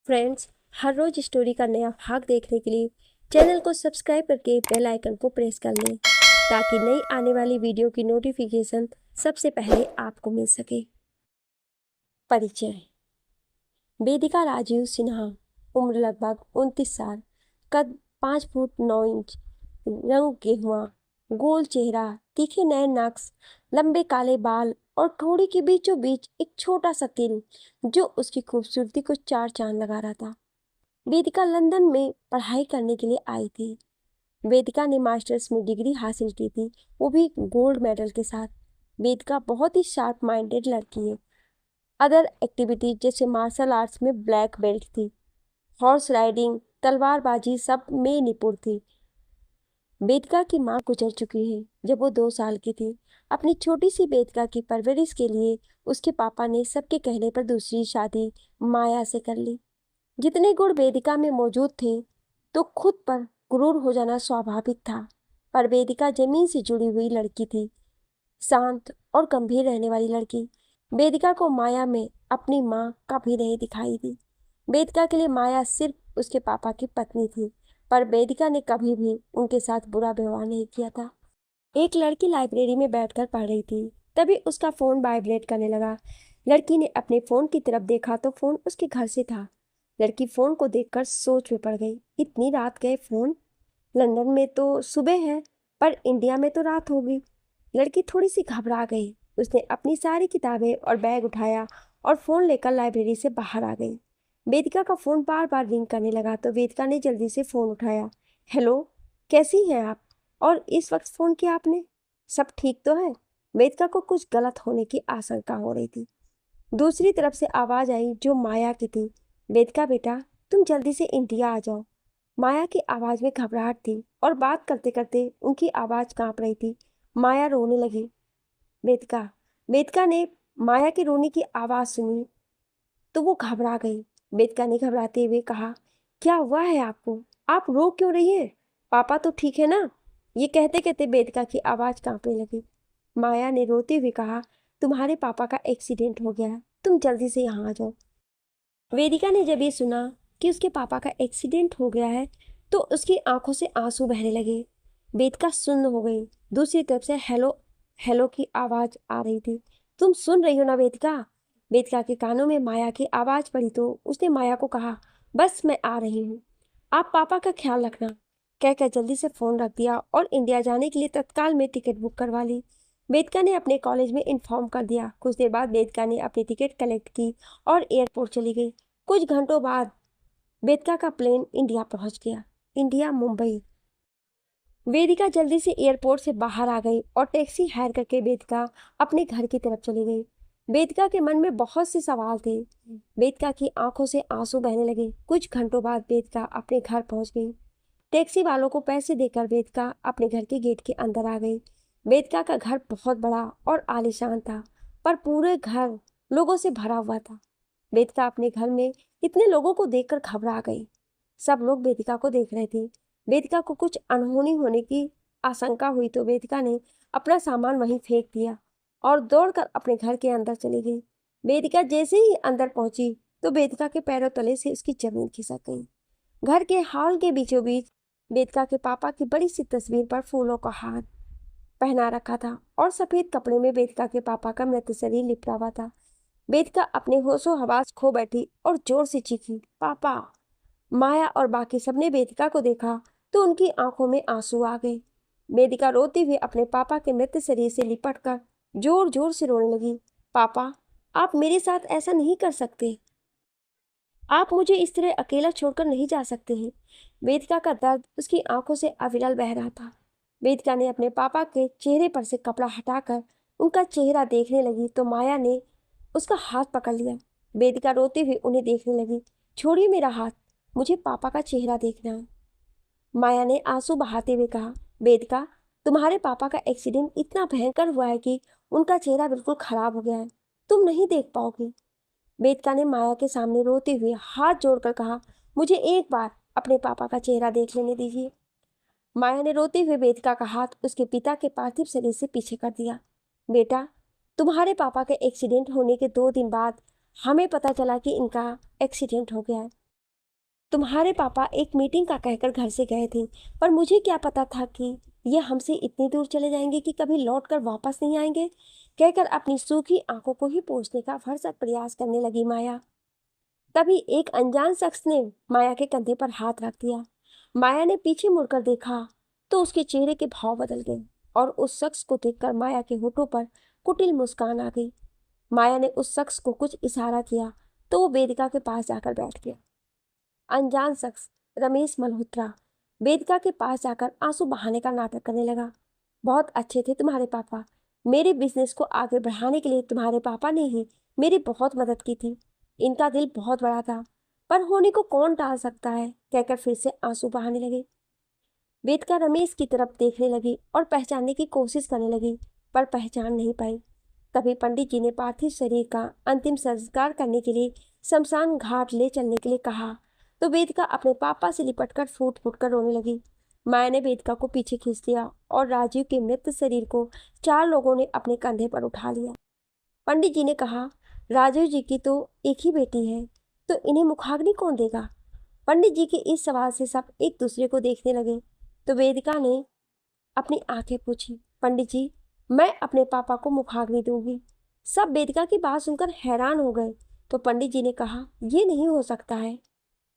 Friends, हर रोज story का नया भाग देखने के लिए चैनल को सब्सक्राइब करके बेल आइकन को प्रेस कर लें ताकि नई आने वाली वीडियो की नोटिफिकेशन सबसे पहले आपको मिल सके। परिचय। वेदिका राजीव सिन्हा, उम्र लगभग 29 साल, कद 5 फुट 9 इंच, रंग गेहुआ, गोल चेहरा, तीखे नए नक्श, लंबे काले बाल और ठोड़ी के बीचों बीच एक छोटा सा तिल जो उसकी खूबसूरती को चार चांद लगा रहा था। वेदिका लंदन में पढ़ाई करने के लिए आई थी। वेदिका ने मास्टर्स में डिग्री हासिल की थी, वो भी गोल्ड मेडल के साथ। वेदिका बहुत ही शार्प माइंडेड लड़की है। अदर एक्टिविटीज जैसे मार्शल आर्ट्स में ब्लैक बेल्ट थी, हॉर्स राइडिंग, तलवारबाजी सब में निपुण थी। वेदिका की माँ गुजर चुकी है जब वो 2 साल की थी। अपनी छोटी सी वेदिका की परवरिश के लिए उसके पापा ने सबके कहने पर दूसरी शादी माया से कर ली। जितने गुण वेदिका में मौजूद थे तो खुद पर गुरूर हो जाना स्वाभाविक था, पर वेदिका जमीन से जुड़ी हुई लड़की थी, शांत और गंभीर रहने वाली लड़की। वेदिका को माया में अपनी माँ कभी नहीं दिखाई दी। वेदिका के लिए माया सिर्फ उसके पापा की पत्नी थी, पर वेदिका ने कभी भी उनके साथ बुरा व्यवहार नहीं किया था। एक लड़की लाइब्रेरी में बैठकर पढ़ रही थी, तभी उसका फोन वाइब्रेट करने लगा। लड़की ने अपने फोन की तरफ देखा तो फोन उसके घर से था। लड़की फोन को देखकर सोच में पड़ गई। इतनी रात गए फोन? लंदन में तो सुबह है, पर इंडिया में तो रात होगी। लड़की थोड़ी सी घबरा गई। उसने अपनी सारी किताबें और बैग उठाया और फोन लेकर लाइब्रेरी से बाहर आ गई। वेदिका का फोन बार बार रिंग करने लगा तो वेदिका ने जल्दी से फोन उठाया। हेलो, कैसी हैं आप? और इस वक्त फोन किया आपने? सब ठीक तो है? वेदिका को कुछ गलत होने की आशंका हो रही थी। दूसरी तरफ से आवाज आई जो माया की थी। वेदिका बेटा, तुम जल्दी से इंडिया आ जाओ। माया की आवाज में घबराहट थी और बात करते करते उनकी आवाज कांप रही थी। माया रोने लगी। वेदिका वेदिका ने माया की रोने की आवाज सुनी तो वो घबरा गई। वेदिका ने घबराते हुए कहा, क्या हुआ है आपको? आप रो क्यों रही हैं? पापा तो ठीक है ना? ये कहते कहते वेदिका की आवाज कांपने लगी। माया ने रोते हुए कहा, तुम्हारे पापा का एक्सीडेंट हो गया है, तुम जल्दी से यहाँ आ जाओ। वेदिका ने जब ये सुना कि उसके पापा का एक्सीडेंट हो गया है तो उसकी आंखों से आंसू बहने लगे। वेदिका सुन्न हो गई। दूसरी तरफ से हेलो हेलो की आवाज आ रही थी। तुम सुन रही हो ना वेदिका? वेदिका के कानों में माया की आवाज पड़ी तो उसने माया को कहा, बस मैं आ रही हूँ, आप पापा का ख्याल रखना। कहकर जल्दी से फोन रख दिया और इंडिया जाने के लिए तत्काल में टिकट बुक करवा ली। वेदिका ने अपने कॉलेज में इन्फॉर्म कर दिया। कुछ देर बाद वेदिका ने अपनी टिकट कलेक्ट की और एयरपोर्ट चली गई। कुछ घंटों बाद वेदिका का प्लेन इंडिया पहुंच गया। इंडिया, मुंबई। वेदिका जल्दी से एयरपोर्ट से बाहर आ गई और टैक्सी हायर करके वेदिका अपने घर की तरफ चली गई। वेदिका के मन में बहुत से सवाल थे। वेदिका की आंखों से आंसू बहने लगे। कुछ घंटों बाद वेदिका अपने घर पहुंच गई। टैक्सी वालों को पैसे देकर वेदिका अपने घर के गेट के अंदर आ गई। वेदिका का घर बहुत बड़ा और आलीशान था, पर पूरे घर लोगों से भरा हुआ था। वेदिका अपने घर में इतने लोगों को देखकर घबरा गई। सब लोग वेदिका को देख रहे थे। वेदिका को कुछ अनहोनी होने की आशंका हुई तो वेदिका ने अपना सामान वहीं फेंक दिया और दौड़कर अपने घर के अंदर चली गई। वेदिका जैसे ही अंदर पहुंची तो वेदिका के पैरों तले से उसकी जमीन खिसक गई। घर के हॉल के बीचों बीच वेदिका के पापा की बड़ी सी तस्वीर पर फूलों का हार पहना रखा था और सफेद कपड़े में वेदिका के पापा का मृत शरीर लिपटा हुआ था। वेदिका अपने होशो हवास खो बैठी और जोर से चीखी, पापा। माया और बाकी सबने वेदिका को देखा तो उनकी आंखों में आंसू आ गए। वेदिका रोते हुए अपने पापा के मृत शरीर से लिपट कर जोर जोर से रोने लगी। पापा, आप मेरे साथ ऐसा नहीं कर सकते। आप मुझे इस तरह अकेला छोड़कर नहीं जा सकते हैं। वेदिका का दर्द उसकी आंखों से अविरल बह रहा था। वेदिका ने अपने पापा के चेहरे पर से कपड़ा हटाकर उनका चेहरा देखने लगी तो माया ने उसका हाथ पकड़ लिया। वेदिका रोते हुए उन्हें देखने लगी। छोड़िए मेरा हाथ, मुझे पापा का चेहरा देखना है। माया ने आंसू बहाते हुए कहा, वेदिका, तुम्हारे पापा का एक्सीडेंट इतना भयंकर हुआ है कि उनका चेहरा बिल्कुल खराब हो गया है, तुम नहीं देख पाओगी। वेदिका ने माया के सामने रोते हुए हाथ जोड़कर कहा, मुझे एक बार अपने पापा का चेहरा देख लेने दीजिए। माया ने रोते हुए वेदिका का हाथ उसके पिता के पार्थिव शरीर से पीछे कर दिया। बेटा, तुम्हारे पापा के एक्सीडेंट होने के 2 दिन बाद हमें पता चला कि इनका एक्सीडेंट हो गया है। तुम्हारे पापा एक मीटिंग का कहकर घर से गए थे, पर मुझे क्या पता था कि ये हमसे इतनी दूर चले जाएंगे कि कभी लौट कर वापस नहीं आएंगे, कहकर अपनी सूखी आंखों को ही पोंछने का भरसक प्रयास करने लगी माया। तभी एक अनजान शख्स ने माया के कंधे पर हाथ रख दिया। माया ने पीछे मुड़कर देखा तो उसके चेहरे के भाव बदल गए और उस शख्स को देखकर माया के होठों पर कुटिल मुस्कान आ गई। माया ने उस शख्स को कुछ इशारा किया तो वो वेदिका के पास जाकर बैठ गया। अनजान शख्स रमेश मल्होत्रा वेदिका के पास जाकर आंसू बहाने का नाटक करने लगा। बहुत अच्छे थे तुम्हारे पापा। मेरे बिजनेस को आगे बढ़ाने के लिए तुम्हारे पापा ने ही मेरी बहुत मदद की थी। इनका दिल बहुत बड़ा था, पर होने को कौन टाल सकता है, कहकर फिर से आंसू बहाने लगे। वेदिका रमेश की तरफ देखने लगी और पहचानने की कोशिश करने लगी, पर पहचान नहीं पाई। तभी पंडित जी ने पार्थिव शरीर का अंतिम संस्कार करने के लिए शमशान घाट ले चलने के लिए कहा तो वेदिका अपने पापा से लिपटकर फूट फूट कर रोने लगी। माया ने वेदिका को पीछे खींच लिया और राजीव के मृत शरीर को 4 लोगों ने अपने कंधे पर उठा लिया। पंडित जी ने कहा, राजीव जी की तो एक ही बेटी है, तो इन्हें मुखाग्नि कौन देगा? पंडित जी के इस सवाल से सब एक दूसरे को देखने लगे तो वेदिका ने अपनी आंखें पूछी, पंडित जी, मैं अपने पापा को मुखाग्नि दूंगी। सब वेदिका की बात सुनकर हैरान हो गए तो पंडित जी ने कहा, ये नहीं हो सकता है,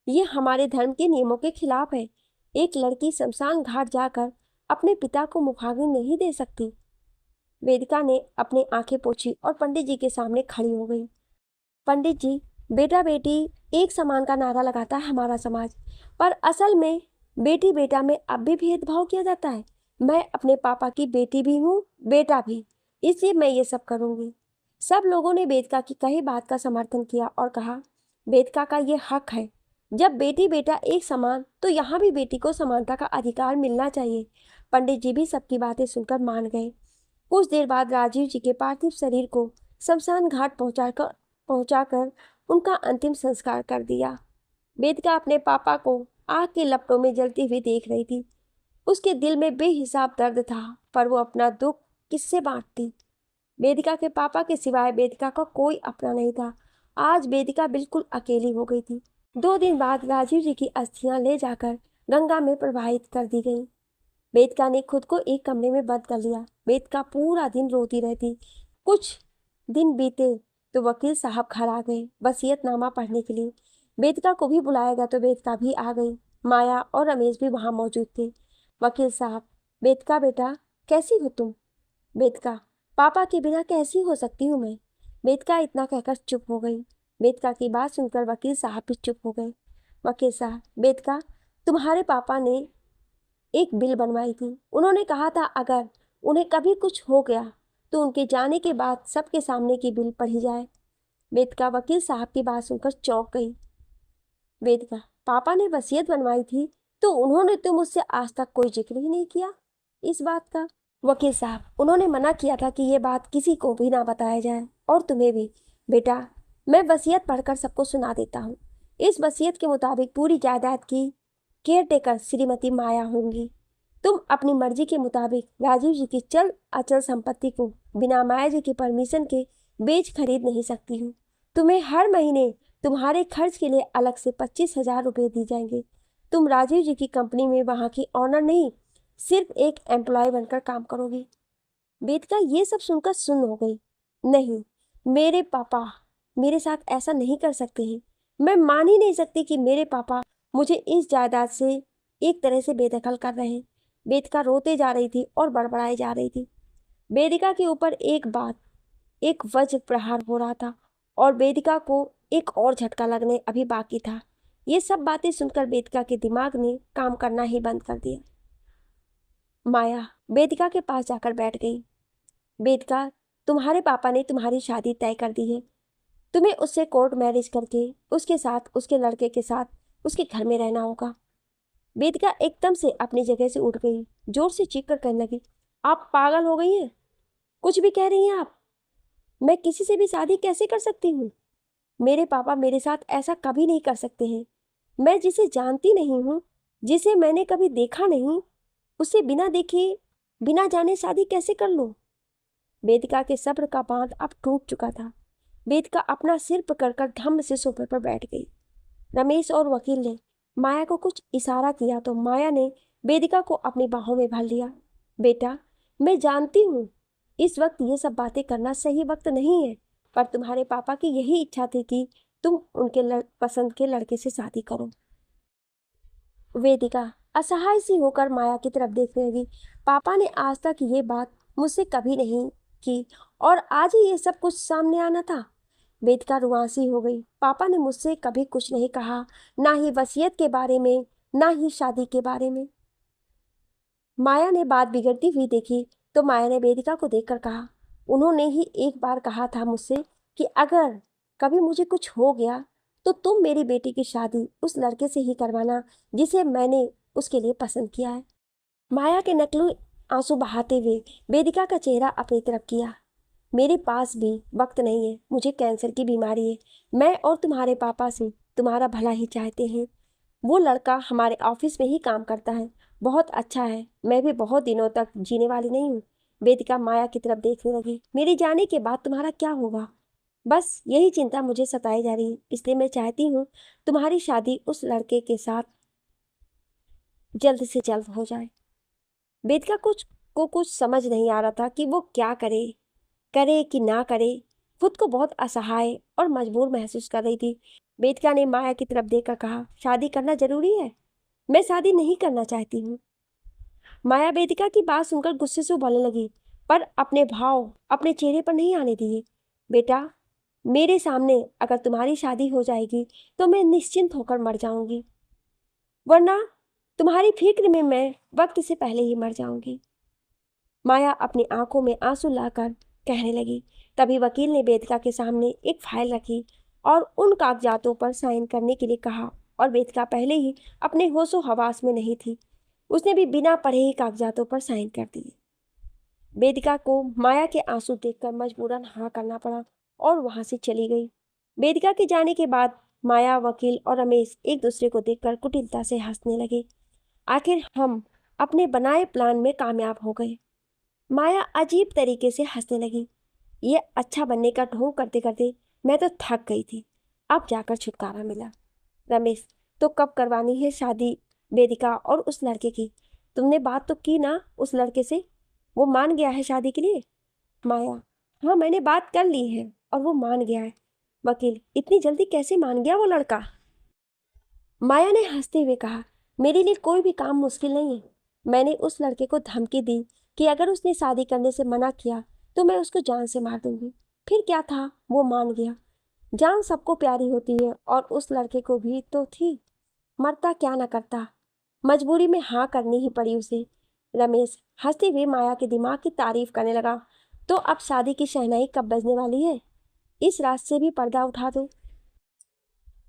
ये हमारे धर्म के नियमों के खिलाफ है। एक लड़की शमशान घाट जाकर अपने पिता को मुखाग्नि नहीं दे सकती। वेदिका ने अपनी आंखें पोंछी और पंडित जी के सामने खड़ी हो गई। पंडित जी, बेटा बेटी एक समान का नारा लगाता है हमारा समाज, पर असल में बेटी बेटा में अब भी भेदभाव किया जाता है। मैं अपने पापा की बेटी भी हूँ, बेटा भी, इसलिए मैं ये सब करूँगी। सब लोगों ने वेदिका की कही बात का समर्थन किया और कहा, वेदिका का ये हक है। जब बेटी बेटा एक समान, तो यहाँ भी बेटी को समानता का अधिकार मिलना चाहिए। पंडित जी भी सबकी बातें सुनकर मान गए। कुछ देर बाद राजीव जी के पार्थिव शरीर को शमशान घाट पहुंचाकर उनका अंतिम संस्कार कर दिया। वेदिका अपने पापा को आग के लपटों में जलती हुई देख रही थी। उसके दिल में बेहिसाब दर्द था, पर वो अपना दुख किससे बांटती? वेदिका के पापा के सिवाय वेदिका का कोई अपना नहीं था। आज वेदिका बिल्कुल अकेली हो गई थी। 2 दिन बाद राजीव जी की अस्थियां ले जाकर गंगा में प्रवाहित कर दी गईं। वेदिका ने खुद को एक कमरे में बंद कर लिया। वेदिका पूरा दिन रोती रहती। कुछ दिन बीते तो वकील साहब घर आ गए वसीयतनामा पढ़ने के लिए। वेदिका को भी बुलाया गया तो वेदिका भी आ गई। माया और रमेश भी वहां मौजूद थे। वकील साहब, वेदिका बेटा, कैसी हो तुम? वेदिका, पापा के बिना कैसी हो सकती हूँ मैं? वेदिका इतना कहकर चुप हो गई। वेदिका की बात सुनकर वकील साहब भी चुप हो गए। वकील साहब, वेदिका, तुम्हारे पापा ने एक बिल बनवाई थी। उन्होंने कहा था अगर उन्हें कभी कुछ हो गया तो उनके जाने के बाद सबके सामने की बिल पढ़ी जाए। वेदिका वकील साहब की बात सुनकर चौंक गई। वेदिका, पापा ने वसीयत बनवाई थी तो उन्होंने तो मुझसे आज तक कोई जिक्र ही नहीं किया इस बात का। वकील साहब, उन्होंने मना किया था कि ये बात किसी को भी ना बताया जाए, और तुम्हें भी। बेटा, मैं वसीयत पढ़कर सबको सुना देता हूँ। इस वसीयत के मुताबिक पूरी जायदाद की केयर टेकर श्रीमती माया होंगी। तुम अपनी मर्जी के मुताबिक राजीव जी की चल अचल संपत्ति को बिना माया जी की परमिशन के बेच खरीद नहीं सकती हूँ। तुम्हें हर महीने तुम्हारे खर्च के लिए अलग से 25,000 रुपये दी जाएंगे। तुम राजीव जी की कंपनी में वहाँ की ऑनर नहीं, सिर्फ एक एम्प्लॉय बनकर काम करोगी। वेदिका ये सब सुनकर सुन्न हो गई। नहीं, मेरे पापा मेरे साथ ऐसा नहीं कर सकते हैं। मैं मान ही नहीं सकती कि मेरे पापा मुझे इस जायदाद से एक तरह से बेदखल कर रहे हैं। वेदिका रोते जा रही थी और बड़बड़ाई जा रही थी। वेदिका के ऊपर एक वज्र प्रहार हो रहा था और वेदिका को एक और झटका लगने अभी बाकी था। ये सब बातें सुनकर वेदिका के दिमाग ने काम करना ही बंद कर दिया। माया वेदिका के पास जाकर बैठ गई। वेदिका, तुम्हारे पापा ने तुम्हारी शादी तय कर दी है। तुम्हें उससे कोर्ट मैरिज करके उसके साथ, उसके लड़के के साथ उसके घर में रहना होगा। वेदिका एकदम से अपनी जगह से उठ गई, जोर से चीख कर कहने लगी, आप पागल हो गई हैं? कुछ भी कह रही हैं आप? मैं किसी से भी शादी कैसे कर सकती हूँ? मेरे पापा मेरे साथ ऐसा कभी नहीं कर सकते हैं। मैं जिसे जानती नहीं हूँ, जिसे मैंने कभी देखा नहीं, उसे बिना देखे बिना जाने शादी कैसे कर लूँ? वेदिका के सब्र का बांध अब टूट चुका था। वेदिका अपना सिर पकड़कर धम्म से सोफे पर बैठ गई। रमेश और वकील ने माया को कुछ इशारा किया तो माया ने वेदिका को अपनी बाहों में भर लिया। बेटा, मैं जानती हूँ इस वक्त ये सब बातें करना सही वक्त नहीं है, पर तुम्हारे पापा की यही इच्छा थी कि तुम उनके पसंद के लड़के से शादी करो। वेदिका असहाय सी होकर माया की तरफ देखने लगी। पापा ने आज तक ये बात मुझसे कभी नहीं की और आज ही ये सब कुछ सामने आना था। वेदिका रुआंसी हो गई। पापा ने मुझसे कभी कुछ नहीं कहा, ना ही वसीयत के बारे में, ना ही शादी के बारे में। माया ने बात बिगड़ती हुई देखी तो माया ने वेदिका को देखकर कहा, उन्होंने ही एक बार कहा था मुझसे कि अगर कभी मुझे कुछ हो गया तो तुम मेरी बेटी की शादी उस लड़के से ही करवाना जिसे मैंने उसके लिए पसंद किया है। माया के नकली आंसू बहाते हुए वेदिका का चेहरा अपनी तरफ किया। मेरे पास भी वक्त नहीं है, मुझे कैंसर की बीमारी है। मैं और तुम्हारे पापा से तुम्हारा भला ही चाहते हैं। वो लड़का हमारे ऑफिस में ही काम करता है, बहुत अच्छा है। मैं भी बहुत दिनों तक जीने वाली नहीं हूँ। वेदिका माया की तरफ देखने लगी। मेरे जाने के बाद तुम्हारा क्या होगा, बस यही चिंता मुझे सताई जा रही है। इसलिए मैं चाहती हूँ तुम्हारी शादी उस लड़के के साथ जल्द से जल्द हो जाए। वेदिका कुछ समझ नहीं आ रहा था कि वो क्या करे, करे कि ना करे। खुद को बहुत असहाय और मजबूर महसूस कर रही थी। वेदिका ने माया की तरफ देखकर कहा, शादी करना जरूरी है, मैं शादी नहीं करना चाहती हूँ। माया वेदिका की बात सुनकर गुस्से से उबलने लगी, पर अपने भाव अपने चेहरे पर नहीं आने दिए। बेटा, मेरे सामने अगर तुम्हारी शादी हो जाएगी तो मैं निश्चिंत होकर मर जाऊंगी, वरना तुम्हारी फिक्र में मैं वक्त से पहले ही मर जाऊंगी। माया अपनी आंखों में आंसू लाकर कहने लगी। तभी वकील ने वेदिका के सामने एक फाइल रखी और उन कागजातों पर साइन करने के लिए कहा, और वेदिका पहले ही अपने होशो हवास में नहीं थी। उसने भी बिना पढ़े ही कागजातों पर साइन कर दिए। वेदिका को माया के आंसू देखकर मजबूरन हाँ करना पड़ा और वहां से चली गई। वेदिका के जाने के बाद माया, वकील और रमेश एक दूसरे को देखकर कुटिलता से हंसने लगे। आखिर हम अपने बनाए प्लान में कामयाब हो गए। माया अजीब तरीके से हंसने लगी। ये अच्छा बनने का ढोंग करते करते मैं तो थक गई थी, अब जाकर छुटकारा मिला। रमेश, तो कब करवानी है शादी वेदिका और उस लड़के की? तुमने बात तो की ना उस लड़के से, वो मान गया है शादी के लिए? माया, हाँ मैंने बात कर ली है और वो मान गया है। वकील, इतनी जल्दी कैसे मान गया वो लड़का? माया ने हंसते हुए कहा, मेरे लिए कोई भी काम मुश्किल नहीं है। मैंने उस लड़के को धमकी दी कि अगर उसने शादी करने से मना किया तो मैं उसको जान से मार दूंगी। फिर क्या था, वो मान गया। जान सबको प्यारी होती है और उस लड़के को भी तो थी। मरता क्या ना करता, मजबूरी में हाँ करनी ही पड़ी उसे। रमेश हंसते हुए माया के दिमाग की तारीफ करने लगा। तो अब शादी की शहनाई कब बजने वाली है? इस रात से भी पर्दा उठा दो।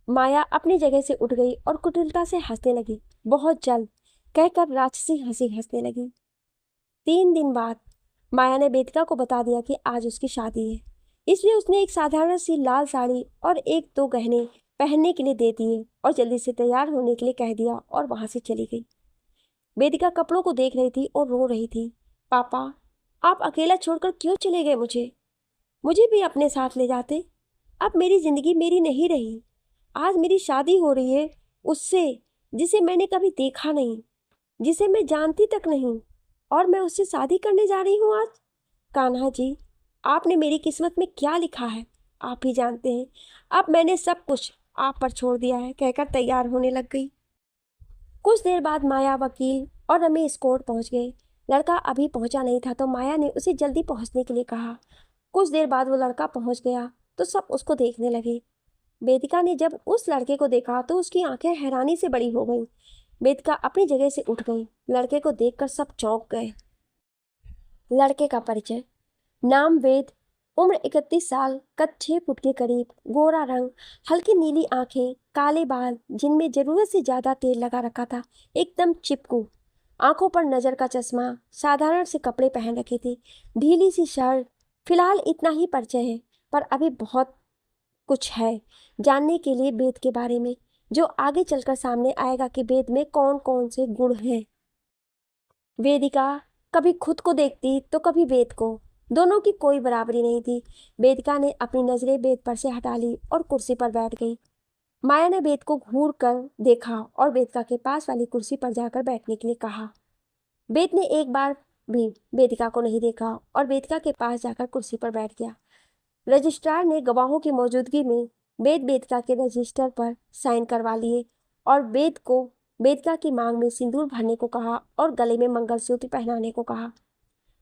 माया अपनी जगह से उठ गई और कुटिलता से हंसने लगी। बहुत जल्द, कहकर राक्षसी हंसी हंसने लगी। 3 दिन बाद माया ने वेदिका को बता दिया कि आज उसकी शादी है, इसलिए उसने एक साधारण सी लाल साड़ी और 1-2 गहने पहनने के लिए दे दिए और जल्दी से तैयार होने के लिए कह दिया और वहां से चली गई। वेदिका कपड़ों को देख रही थी और रो रही थी। पापा, आप अकेला छोड़कर क्यों चले गए मुझे? मुझे भी अपने साथ ले जाते। अब मेरी जिंदगी मेरी नहीं रही। आज मेरी शादी हो रही है उससे जिसे मैंने कभी देखा नहीं, जिसे मैं जानती तक नहीं, और मैं उससे शादी करने जा रही हूँ आज। कान्हा जी, आपने मेरी किस्मत में क्या लिखा है आप ही जानते हैं। अब मैंने सब कुछ आप पर छोड़ दिया है, कहकर तैयार होने लग गई। कुछ देर बाद माया, वकील और रमेश कोर्ट पहुंच गए। लड़का अभी पहुंचा नहीं था तो माया ने उसे जल्दी पहुंचने के लिए कहा। कुछ देर बाद वो लड़का पहुंच गया तो सब उसको देखने लगे। वेदिका ने जब उस लड़के को देखा तो उसकी आंखें हैरानी से बड़ी हो गईं। वेदिका अपनी जगह से उठ गई। लड़के को देखकर सब चौंक गए। लड़के का परिचय। नाम वेद, उम्र 31 साल, कद 6 फुट के करीब, गोरा रंग, हल्की नीली आंखें, काले बाल जिनमें जरूरत से ज्यादा तेल लगा रखा था, एकदम चिपकू, आंखों पर नजर का चश्मा, साधारण से कपड़े पहन रखे थे, ढीली सी शर्ट। फिलहाल इतना ही परिचय है, पर अभी बहुत कुछ है जानने के लिए वेद के बारे में, जो आगे चलकर सामने आएगा कि वेद में कौन कौन से गुण हैं। वेदिका कभी खुद को देखती तो कभी वेद को, दोनों की कोई बराबरी नहीं थी। वेदिका ने अपनी नजरें वेद पर से हटा ली और कुर्सी पर बैठ गई। माया ने वेद को घूर कर देखा और वेदिका के पास वाली कुर्सी पर जाकर बैठने के लिए कहा। वेद ने एक बार भी वेदिका को नहीं देखा और वेदिका के पास जाकर कुर्सी पर बैठ गया। रजिस्ट्रार ने गवाहों की मौजूदगी में वेद वेदिका के रजिस्टर पर साइन करवा लिए और वेद को वेदिका की मांग में सिंदूर भरने को कहा और गले में मंगलसूत्र पहनाने को कहा।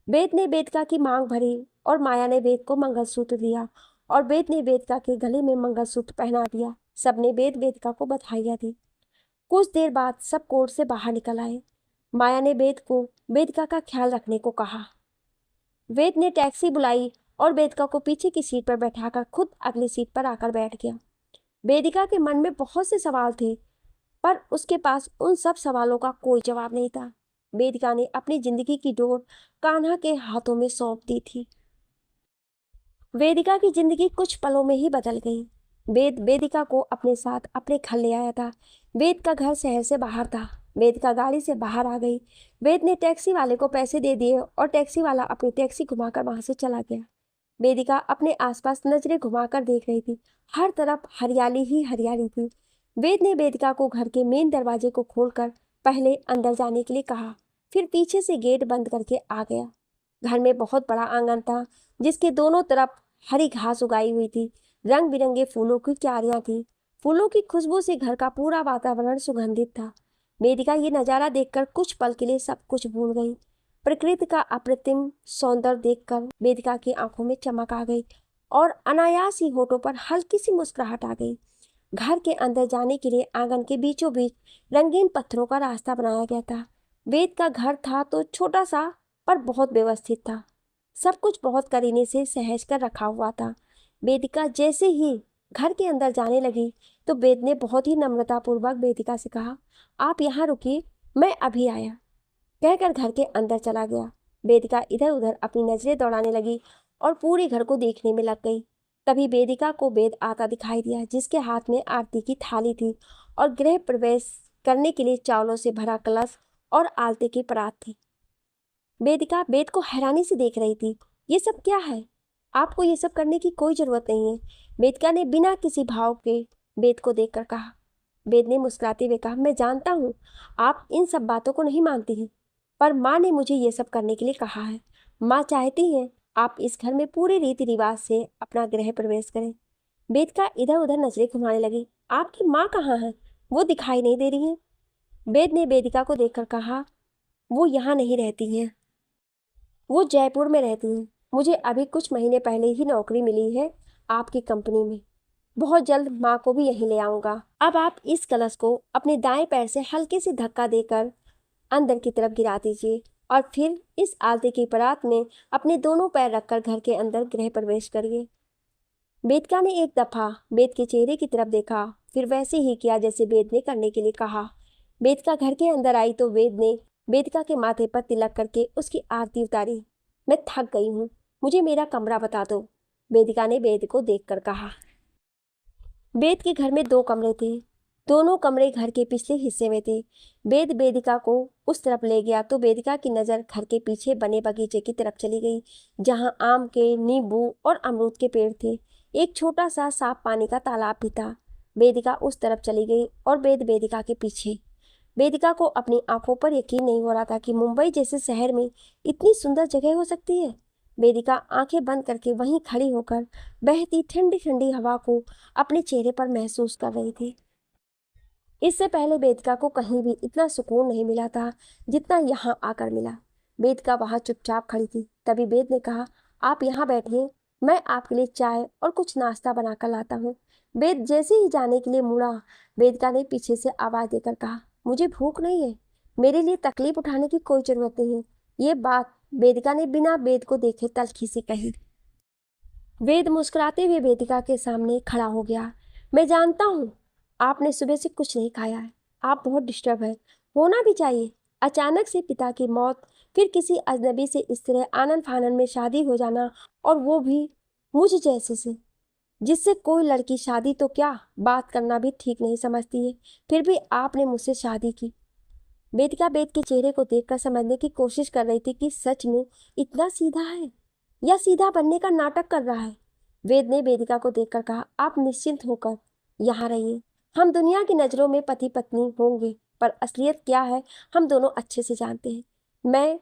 वेद ने वेदिका की मांग भरी और माया ने वेद को मंगलसूत्र दिया और वेद ने वेदिका के गले में मंगलसूत्र पहना दिया। सबने वेद वेदिका को बधाइयाँ दी। कुछ देर बाद सब कोर्ट से बाहर निकल आए। माया ने वेद को वेदिका का ख्याल रखने को कहा। वेद ने टैक्सी बुलाई और वेदिका को पीछे की सीट पर बैठाकर खुद अगली सीट पर आकर बैठ गया। वेदिका के मन में बहुत से सवाल थे, पर उसके पास उन सब सवालों का कोई जवाब नहीं था। वेदिका ने अपनी जिंदगी की डोर कान्हा के हाथों में सौंप दी थी। वेदिका की जिंदगी कुछ पलों में ही बदल गई। वेद वेदिका को अपने साथ अपने घर ले आया था। वेद का घर शहर से बाहर था। वेदिका गाड़ी से बाहर आ गई। वेद ने टैक्सी वाले को पैसे दे दिए और टैक्सी वाला अपनी टैक्सी घुमाकर वहां से चला गया। वेदिका अपने आसपास नजरें घुमाकर देख रही थी। हर तरफ हरियाली ही हरियाली थी। वेद ने वेदिका को घर के मेन दरवाजे को खोलकर पहले अंदर जाने के लिए कहा, फिर पीछे से गेट बंद करके आ गया। घर में बहुत बड़ा आंगन था जिसके दोनों तरफ हरी घास उगाई हुई थी। रंग बिरंगे फूलों की क्यारियां थी। फूलों की खुशबू से घर का पूरा वातावरण सुगंधित था। वेदिका ये नज़ारा देखकर कुछ पल के लिए सब कुछ भूल गई। प्रकृति का अप्रतिम सौंदर्य देखकर वेदिका की आंखों में चमक आ गई और अनायास ही होठों पर हल्की सी मुस्कुराहट आ गई। घर के अंदर जाने के लिए आंगन के बीचों बीच रंगीन पत्थरों का रास्ता बनाया गया था। वेद का घर था तो छोटा सा, पर बहुत व्यवस्थित था। सब कुछ बहुत करीने से सहेज कर रखा हुआ था। वेदिका जैसे ही घर के अंदर जाने लगी तो वेद ने बहुत ही नम्रतापूर्वक वेदिका से कहा, आप यहाँ रुकिए, मैं अभी आया, कहकर घर के अंदर चला गया। वेदिका इधर उधर अपनी नजरें दौड़ाने लगी और पूरे घर को देखने में लग गई। तभी वेदिका को वेद आता दिखाई दिया, जिसके हाथ में आरती की थाली थी और गृह प्रवेश करने के लिए चावलों से भरा कलश और आलते की परात थी। वेदिका वेद को हैरानी से देख रही थी। ये सब क्या है? आपको ये सब करने की कोई जरूरत नहीं है, वेदिका ने बिना किसी भाव के वेद को देखकर कहा। वेद ने मुस्कुराते हुए कहा, मैं जानता हूँ आप इन सब बातों को नहीं मानती हैं, पर माँ ने मुझे ये सब करने के लिए कहा है। माँ चाहती हैं आप इस घर में पूरे रीति रिवाज से अपना गृह प्रवेश करें। वेदिका इधर उधर नजरें घुमाने लगी। आपकी माँ कहाँ है? वो दिखाई नहीं दे रही है। वेद ने वेदिका को देखकर कहा, वो यहाँ नहीं रहती हैं, वो जयपुर में रहती हैं। मुझे अभी कुछ महीने पहले ही नौकरी मिली है आपकी कंपनी में। बहुत जल्द माँ को भी यहीं ले आऊँगा। अब आप इस कलश को अपने दाएं पैर से हल्के से धक्का देकर अंदर की तरफ गिरा दीजिए और फिर इस आलते की परात में अपने दोनों पैर रखकर घर के अंदर गृह प्रवेश करिए। वेदिका ने एक दफा वेद के चेहरे की तरफ देखा, फिर वैसे ही किया जैसे वेद ने करने के लिए कहा। वेदिका घर के अंदर आई तो वेद ने वेदिका के माथे पर तिलक करके उसकी आरती उतारी। मैं थक गई हूँ, मुझे मेरा कमरा बता दो, वेदिका ने वेद को देखकर कहा। वेद के घर में 2 कमरे थे। दोनों कमरे घर के पिछले हिस्से में थे। वेद वेदिका को उस तरफ ले गया तो वेदिका की नज़र घर के पीछे बने बगीचे की तरफ चली गई, जहां आम के, नींबू और अमरूद के पेड़ थे। एक छोटा सा साफ पानी का तालाब भी था। वेदिका उस तरफ चली गई और वेद वेदिका के पीछे। वेदिका को अपनी आंखों पर यकीन नहीं हो रहा था कि मुंबई जैसे शहर में इतनी सुंदर जगह हो सकती है। वेदिका आंखें बंद करके वहीं खड़ी होकर बहती ठंडी ठंडी हवा को अपने चेहरे पर महसूस कर रही थी। इससे पहले वेदिका को कहीं भी इतना सुकून नहीं मिला था जितना यहाँ आकर मिला। वेदिका वहाँ चुपचाप खड़ी थी। तभी वेद ने कहा, आप यहाँ बैठिए, मैं आपके लिए चाय और कुछ नाश्ता बनाकर लाता हूँ। वेद जैसे ही जाने के लिए मुड़ा, वेदिका ने पीछे से आवाज़ देकर कहा, मुझे भूख नहीं है, मेरे लिए तकलीफ उठाने की कोई ज़रूरत नहीं है। ये बात वेदिका ने बिना वेद को देखे तल्खी से कही। वेद मुस्कुराते हुए वेदिका के सामने खड़ा हो गया। मैं जानता हूँ आपने सुबह से कुछ नहीं खाया है, आप बहुत डिस्टर्ब है, होना भी चाहिए। अचानक से पिता की मौत, फिर किसी अजनबी से इस तरह आनन फानन में शादी हो जाना, और वो भी मुझ जैसे से, जिससे कोई लड़की शादी तो क्या बात करना भी ठीक नहीं समझती है, फिर भी आपने मुझसे शादी की। वेदिका वेद के चेहरे को देखकर समझने की कोशिश कर रही थी कि सच में इतना सीधा है या सीधा बनने का नाटक कर रहा है। वेद ने वेदिका को देखकर कहा, आप निश्चिंत होकर यहाँ रहिए, हम दुनिया की नज़रों में पति पत्नी होंगे, पर असलियत क्या है हम दोनों अच्छे से जानते हैं। मैं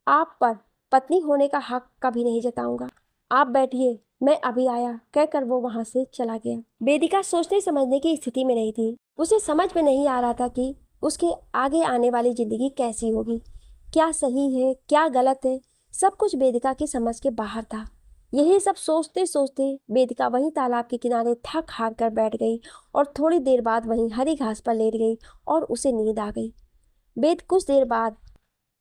आप पर पत्नी होने का हक कभी नहीं जताऊंगा। आप बैठिए, मैं अभी आया, कहकर वो वहां से चला गया। वेदिका सोचने समझने की स्थिति में नहीं थी। उसे समझ में नहीं आ रहा था कि उसके आगे आने वाली जिंदगी कैसी होगी, क्या सही है क्या गलत है। सब कुछ वेदिका की समझ के बाहर था। यही सब सोचते सोचते वेदिका वहीं तालाब के किनारे थक हार कर बैठ गई और थोड़ी देर बाद वहीं हरी घास पर लेट गई और उसे नींद आ गई। वेद कुछ देर बाद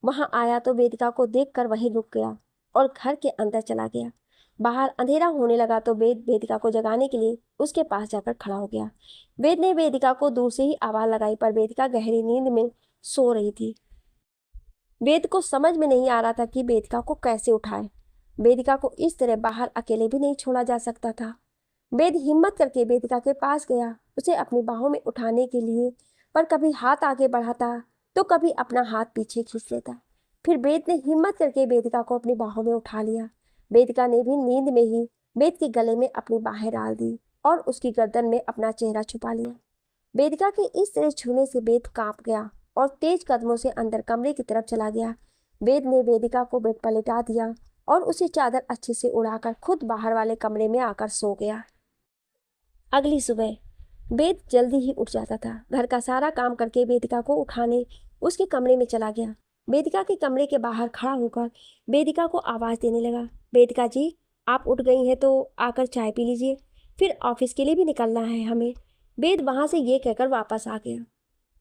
वहां आया तो वेदिका को देखकर वहीं रुक गया और घर के अंदर चला गया। बाहर अंधेरा होने लगा तो वेद वेदिका को जगाने के लिए उसके पास जाकर खड़ा हो गया। वेद ने वेदिका को दूर से ही आवाज लगाई, पर वेदिका गहरी नींद में सो रही थी। वेद को समझ में नहीं आ रहा था कि वेदिका को कैसे उठाए। वेदिका को इस तरह बाहर अकेले भी नहीं छोड़ा जा सकता था। वेद हिम्मत करके वेदिका के पास गया, उसे अपनी बाहों में उठाने के लिए, पर कभी हाथ आगे बढ़ाता तो कभी अपना हाथ पीछे खींच लेता। फिर वेद ने हिम्मत करके वेदिका को अपनी बाहों में उठा लिया। वेदिका ने भी नींद में ही वेद के गले में अपनी बाहें डाल दी और उसकी गर्दन में अपना चेहरा छुपा लिया। वेदिका के इस तरह छूने से वेद कांप गया और तेज कदमों से अंदर कमरे की तरफ चला गया। वेद ने वेदिका को बेड पर लिटा दिया और उसे चादर अच्छे से उड़ाकर खुद बाहर वाले कमरे में आकर सो गया। अगली सुबह वेद जल्दी ही उठ जाता था। घर का सारा काम करके वेदिका को उठाने उसके कमरे में चला गया। वेदिका के कमरे के बाहर खड़ा होकर वेदिका को आवाज देने लगा, वेदिका जी, आप उठ गई हैं तो आकर चाय पी लीजिए, फिर ऑफिस के लिए भी निकलना है हमें। वेद वहां से ये कहकर वापस आ गया।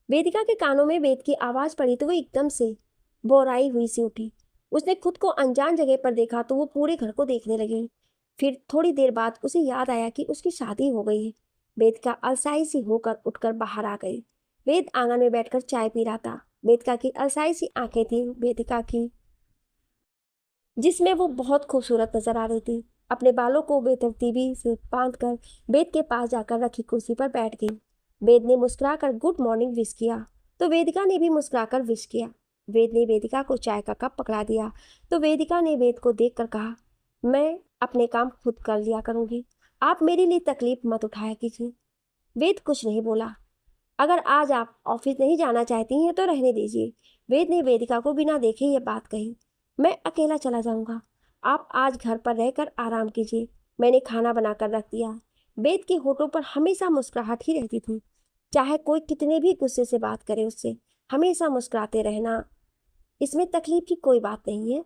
वेदिका के कानों में वेद की आवाज पड़ी तो वो एकदम से बोराई हुई सी उठी। उसने खुद को अनजान जगह पर देखा तो वो पूरे घर को देखने लगी। फिर थोड़ी देर बाद उसे याद आया कि उसकी शादी हो गई है। वेदिका अलसाई सी होकर उठकर बाहर आ गई। वेद आंगन में बैठकर चाय पी रहा था। वेदिका की अलसाई सी आंखें थी वेदिका की, जिसमें वो बहुत खूबसूरत नजर आ रही थी। अपने बालों को बेतरतीबी से बांधकर वेद के पास जाकर रखी कुर्सी पर बैठ गई। वेद ने मुस्कुराकर गुड मॉर्निंग विश किया तो वेदिका ने भी मुस्कुराकर विश किया। वेद ने वेदिका को चाय का कप पकड़ा दिया तो वेदिका ने वेद को देखकर कहा, मैं अपने काम खुद कर लिया करूंगी, आप मेरे लिए तकलीफ मत उठाया कीजिए। वेद कुछ नहीं बोला। अगर आज आप ऑफिस नहीं जाना चाहती हैं तो रहने दीजिए। वेद ने वेदिका को बिना देखे ये बात कही। मैं अकेला चला जाऊंगा, आप आज घर पर रहकर आराम कीजिए, मैंने खाना बनाकर रख दिया। वेद के होठों पर हमेशा मुस्कुराहट ही रहती थी। चाहे कोई कितने भी गुस्से से बात करे उससे हमेशा मुस्कुराते रहना, इसमें तकलीफ की कोई बात नहीं है।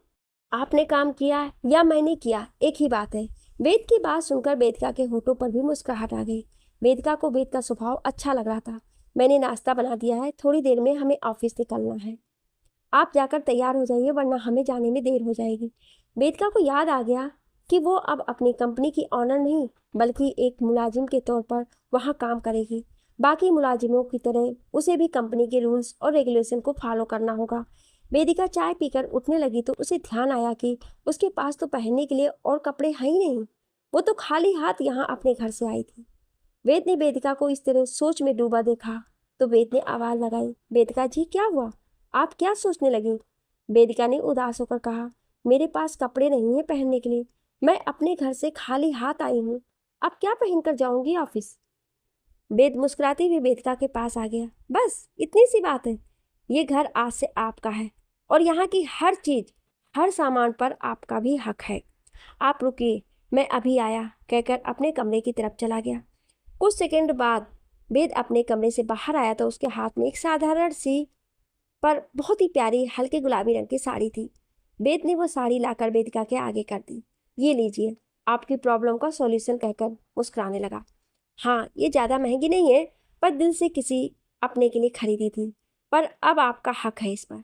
आपने काम किया या मैंने किया, एक ही बात है। वेद की बात सुनकर वेदिका के होठों पर भी मुस्कुराहट आ गई। वेदिका को वेद का स्वभाव अच्छा लग रहा था। मैंने नाश्ता बना दिया है, थोड़ी देर में हमें ऑफिस निकलना है, आप जाकर तैयार हो जाइए वरना हमें जाने में देर हो जाएगी। वेदिका को याद आ गया कि वो अब अपनी कंपनी की ऑनर नहीं बल्कि एक मुलाजिम के तौर पर वहाँ काम करेगी। बाकी मुलाजिमों की तरह उसे भी कंपनी के रूल्स और रेगुलेशन को फॉलो करना होगा। वेदिका चाय पीकर उठने लगी तो उसे ध्यान आया कि उसके पास तो पहनने के लिए और कपड़े हैं ही नहीं। वो तो खाली हाथ यहाँ अपने घर से आई थी। वेद ने वेदिका को इस तरह सोच में डूबा देखा तो वेद ने आवाज लगाई, वेदिका जी क्या हुआ, आप क्या सोचने लगी। वेदिका ने उदास होकर कहा, मेरे पास कपड़े नहीं है पहनने के लिए, मैं अपने घर से खाली हाथ आई हूँ, अब क्या पहनकर जाऊंगी ऑफिस। वेद मुस्कुराते हुए वेदिका के पास आ गया, बस इतनी सी बात है, ये घर आज से आपका है और यहाँ की हर चीज हर सामान पर आपका भी हक है। आप रुकिए, मैं अभी आया, कहकर अपने कमरे की तरफ चला गया। कुछ सेकंड बाद वेद अपने कमरे से बाहर आया तो उसके हाथ में एक साधारण सी पर बहुत ही प्यारी हल्के गुलाबी रंग की साड़ी थी। वेद ने वो साड़ी लाकर वेदिका के आगे कर दी। ये लीजिए, आपकी प्रॉब्लम का सॉल्यूशन, कहकर मुस्कुराने लगा। हाँ, ये ज़्यादा महंगी नहीं है, पर दिल से किसी अपने के लिए खरीदी थी, पर अब आपका हक है इस पर।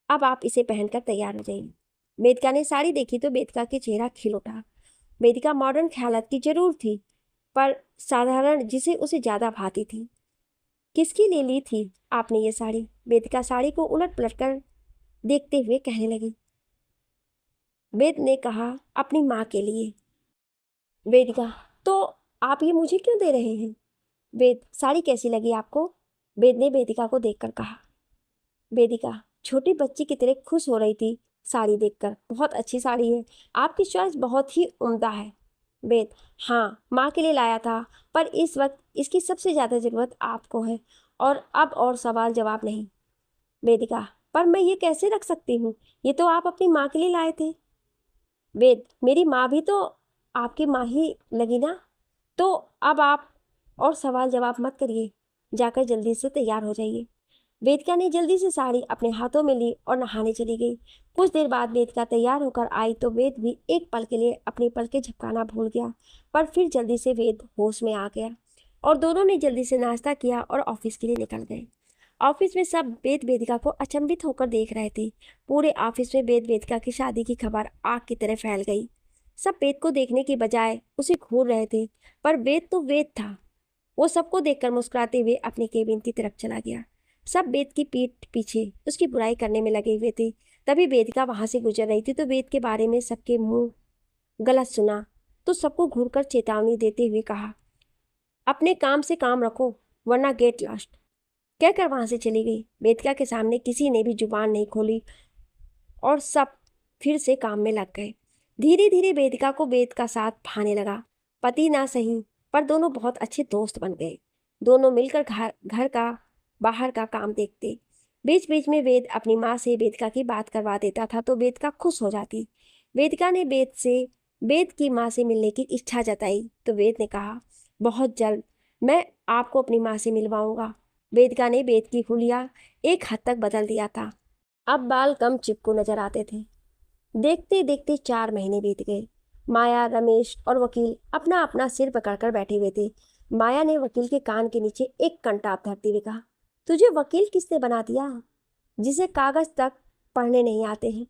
अब आप इसे पहनकर तैयार हो जाइए। वेदिका ने साड़ी देखी तो वेदिका के चेहरा खिल उठा। वेदिका मॉडर्न ख्यालात की जरूर थी, पर साधारण जिसे उसे ज़्यादा भाती थी। किसके लिए ली थी आपने ये साड़ी। वेदिका साड़ी को उलट पलट कर देखते हुए कहने लगी। वेद ने कहा, अपनी माँ के लिए। वेदिका, तो आप ये मुझे क्यों दे रहे हैं। वेद, साड़ी कैसी लगी आपको। वेद ने वेदिका को देखकर कहा। वेदिका छोटी बच्ची की तरह खुश हो रही थी साड़ी देखकर, बहुत अच्छी साड़ी है, आपकी चॉइस बहुत ही उम्दा है। वेद, हाँ माँ के लिए लाया था, पर इस वक्त इसकी सबसे ज़्यादा ज़रूरत आपको है, और अब और सवाल जवाब नहीं। वेदिका, पर मैं ये कैसे रख सकती हूँ, ये तो आप अपनी माँ के लिए लाए थे। वेद, मेरी माँ भी तो आपकी माँ ही लगी ना, तो अब आप और सवाल जवाब मत करिए, जाकर जल्दी से तैयार हो जाइए। वेदिका ने जल्दी से साड़ी अपने हाथों में ली और नहाने चली गई। कुछ देर बाद वेदिका तैयार होकर आई तो वेद भी एक पल के लिए अपनी पलकें झपकाना भूल गया, पर फिर जल्दी से वेद होश में आ गया और दोनों ने जल्दी से नाश्ता किया और ऑफिस के लिए निकल गए। ऑफिस में सब वेद वेदिका को अचंभित होकर देख रहे थे। पूरे ऑफिस में वेद वेदिका की शादी की खबर आग की तरह फैल गई। सब वेद को देखने की बजाय उसे घूर रहे थे, पर वेद तो वेद था। वो सबको देखकर मुस्कुराते हुए अपने केबिन की तरफ चला गया। सब वेद की पीठ पीछे उसकी बुराई करने में लगे हुए थे। तभी वेदिका वहां से गुजर रही थी तो वेद के बारे में सबके मुंह गलत सुना, तो सबको घूरकर चेतावनी देते हुए कहा, अपने काम से काम रखो वरना गेट लॉस्ट। कहकर वहां से चली गई। वेदिका के सामने किसी ने भी जुबान नहीं खोली और सब फिर से काम में लग गए। धीरे धीरे वेदिका को वेद का साथ भाने लगा। पति ना सही, पर दोनों बहुत अच्छे दोस्त बन गए। दोनों मिलकर घर घर का बाहर का काम देखते। बीच बीच में वेद अपनी माँ से वेदिका की बात करवा देता था तो वेदिका खुश हो जाती। वेदिका ने वेद की माँ से मिलने की इच्छा जताई तो वेद ने कहा, बहुत जल्द मैं आपको अपनी माँ से मिलवाऊंगा। वेदिका ने वेद की हुलिया एक हद तक बदल दिया था। अब बाल कम चिपको नजर आते थे। देखते देखते 4 महीने बीत गए। माया, रमेश और वकील अपना अपना सिर पकड़कर बैठे हुए थे। माया ने वकील के कान के नीचे एक कंटाप धरते हुए कहा, तुझे वकील किसने बना दिया, जिसे कागज तक पढ़ने नहीं आते हैं।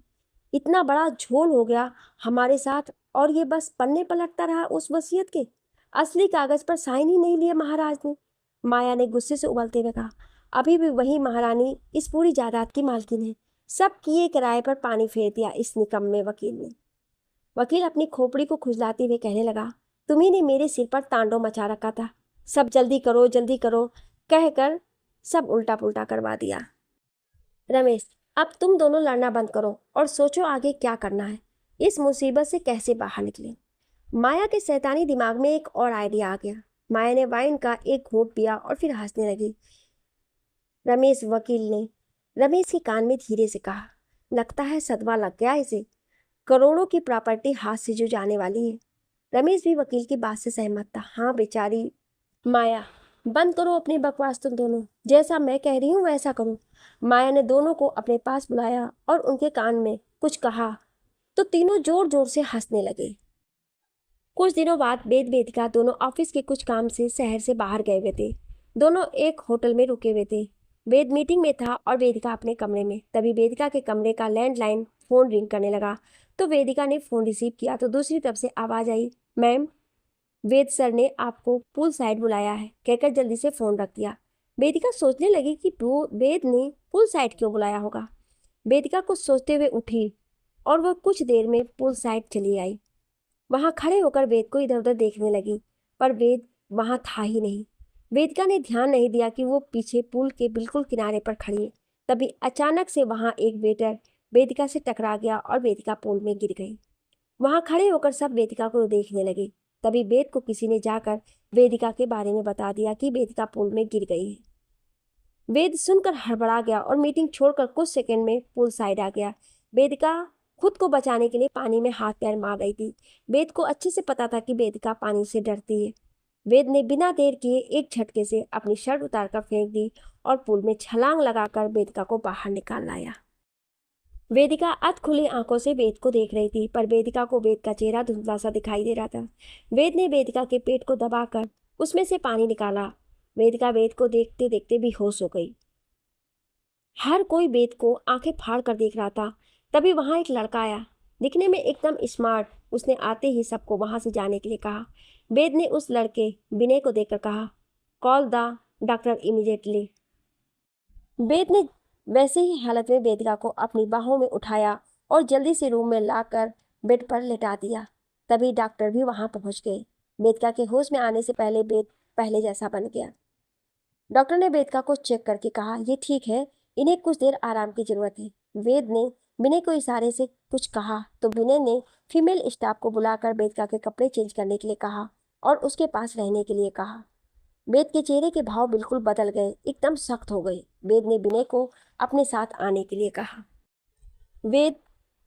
इतना बड़ा झोल हो गया हमारे साथ, और ये बस पन्ने पलटता रहा उस वसीयत के। असली कागज पर साइन ही नहीं लिए महाराज ने। माया ने गुस्से से उबलते हुए कहा, अभी भी वही महारानी इस पूरी जायदाद की मालकिन है। सब किए किराए पर पानी फेर दिया इस निकम्मे वकील ने। वकील अपनी खोपड़ी को खुजलाते हुए कहने लगा, तुम्ही ने मेरे सिर पर तांडव मचा रखा था। सब जल्दी करो कहकर सब उल्टा पुल्टा करवा दिया। रमेश, अब तुम दोनों लड़ना बंद करो और सोचो आगे क्या करना है, इस मुसीबत से कैसे बाहर निकले। माया के शैतानी दिमाग में एक और आइडिया आ गया। माया ने वाइन का एक घूंट पिया और फिर हंसने लगी। वकील ने रमेश के कान में धीरे से कहा, लगता है सदमा लग गया इसे, करोड़ों की प्रॉपर्टी हाथ से जो जाने वाली है। रमेश भी वकील की बात से सहमत था। हाँ बेचारी माया, बंद करो अपनी बकवास तुम दोनों, जैसा मैं कह रही हूँ वैसा करो। माया ने दोनों को अपने पास बुलाया और उनके कान में कुछ कहा तो तीनों जोर जोर से हंसने लगे। कुछ दिनों बाद वेद वेदिका दोनों ऑफिस के कुछ काम से शहर से बाहर गए हुए थे। दोनों एक होटल में रुके हुए थे। वेद मीटिंग में था और वेदिका अपने कमरे में। तभी वेदिका के कमरे का लैंडलाइन फोन रिंग करने लगा तो वेदिका ने फोन रिसीव किया तो दूसरी तरफ से आवाज आई, मैम, वेद सर ने आपको पूल साइड बुलाया है, कहकर जल्दी से फोन रख दिया। वेदिका सोचने लगी कि वेद ने पूल साइड क्यों बुलाया होगा। वेदिका कुछ सोचते हुए उठी और वह कुछ देर में पूल साइड चली आई। वहां खड़े होकर वेद को इधर उधर देखने लगी, पर वेद वहां था ही नहीं। वेदिका ने ध्यान नहीं दिया कि वो पीछे पुल के बिल्कुल किनारे पर खड़ी है। तभी अचानक से वहां एक वेटर वेदिका से टकरा गया और वेदिका पुल में गिर गई। वहां खड़े होकर सब वेदिका को देखने लगे। तभी वेद को किसी ने जाकर वेदिका के बारे में बता दिया कि वेदिका पुल में गिर गई है। वेद सुनकर हड़बड़ा गया और मीटिंग छोड़कर कुछ सेकंड में पुल साइड आ गया। वेदिका खुद को बचाने के लिए पानी में हाथ पैर मार रही थी। वेद को अच्छे से पता था कि वेदिका पानी से डरती है। वेद ने बिना देर किए एक झटके से अपनी शर्ट उतारकर फेंक दी और पुल में छलांग लगाकर वेदिका को बाहर निकाल लाया। वेदिका अध खुली आंखों से वेद को देख रही थी, पर वेदिका को वेद का चेहरा धुंधला सा दिखाई दे रहा था। वेद ने वेदिका के पेट को दबाकर उसमें से पानी निकाला। वेदिका वेद को देखते देखते बेहोश हो गई। हर कोई वेद को आंखें फाड़ कर देख रहा था। तभी वहां एक लड़का आया, दिखने में एकदम स्मार्ट। उसने आते ही सबको वहां से जाने के लिए कहा। वेद ने उस लड़के विनय को देखकर कहा, कॉल द डॉक्टर इमीडिएटली। वेद ने वैसे ही हालत में वेदिका को अपनी बाहों में उठाया और जल्दी से रूम में लाकर बेड पर लेटा दिया। तभी डॉक्टर भी वहां पहुंच गए। वेदिका के होश में आने से पहले वेद पहले जैसा बन गया। डॉक्टर ने वेदिका को चेक करके कहा, ये ठीक है, इन्हें कुछ देर आराम की जरूरत है। वेद ने विनय को इशारे से कुछ कहा तो विनय ने फीमेल स्टाफ को बुलाकर वेदिका के कपड़े चेंज करने के लिए कहा और उसके पास रहने के लिए कहा। वेद के चेहरे के भाव बिल्कुल बदल गए, एकदम सख्त हो गए। वेद ने विनय को अपने साथ आने के लिए कहा। वेद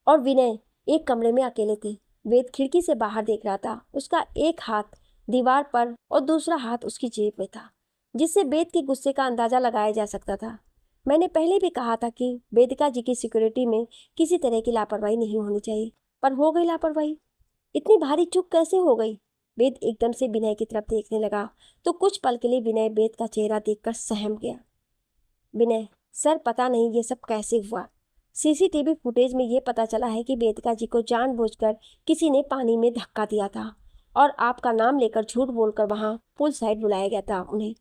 और विनय एक कमरे में अकेले थे। वेद खिड़की से बाहर देख रहा था। उसका एक हाथ दीवार पर और दूसरा हाथ उसकी जेब में था, जिससे वेद के गुस्से का अंदाजा लगाया जा सकता था। मैंने पहले भी कहा था कि वेदिका जी की सिक्योरिटी में किसी तरह की लापरवाही नहीं होनी चाहिए, पर हो गई लापरवाही। इतनी भारी चूक कैसे हो गई? वेद एकदम से विनय की तरफ देखने लगा तो कुछ पल के लिए विनय वेद का चेहरा देखकर सहम गया। विनय, सर पता नहीं ये सब कैसे हुआ। सीसीटीवी फुटेज में ये पता चला है कि वेदिका जी को जानबूझकर किसी ने पानी में धक्का दिया था और आपका नाम लेकर झूठ बोलकर वहाँ पुल साइड बुलाया गया था उन्हें,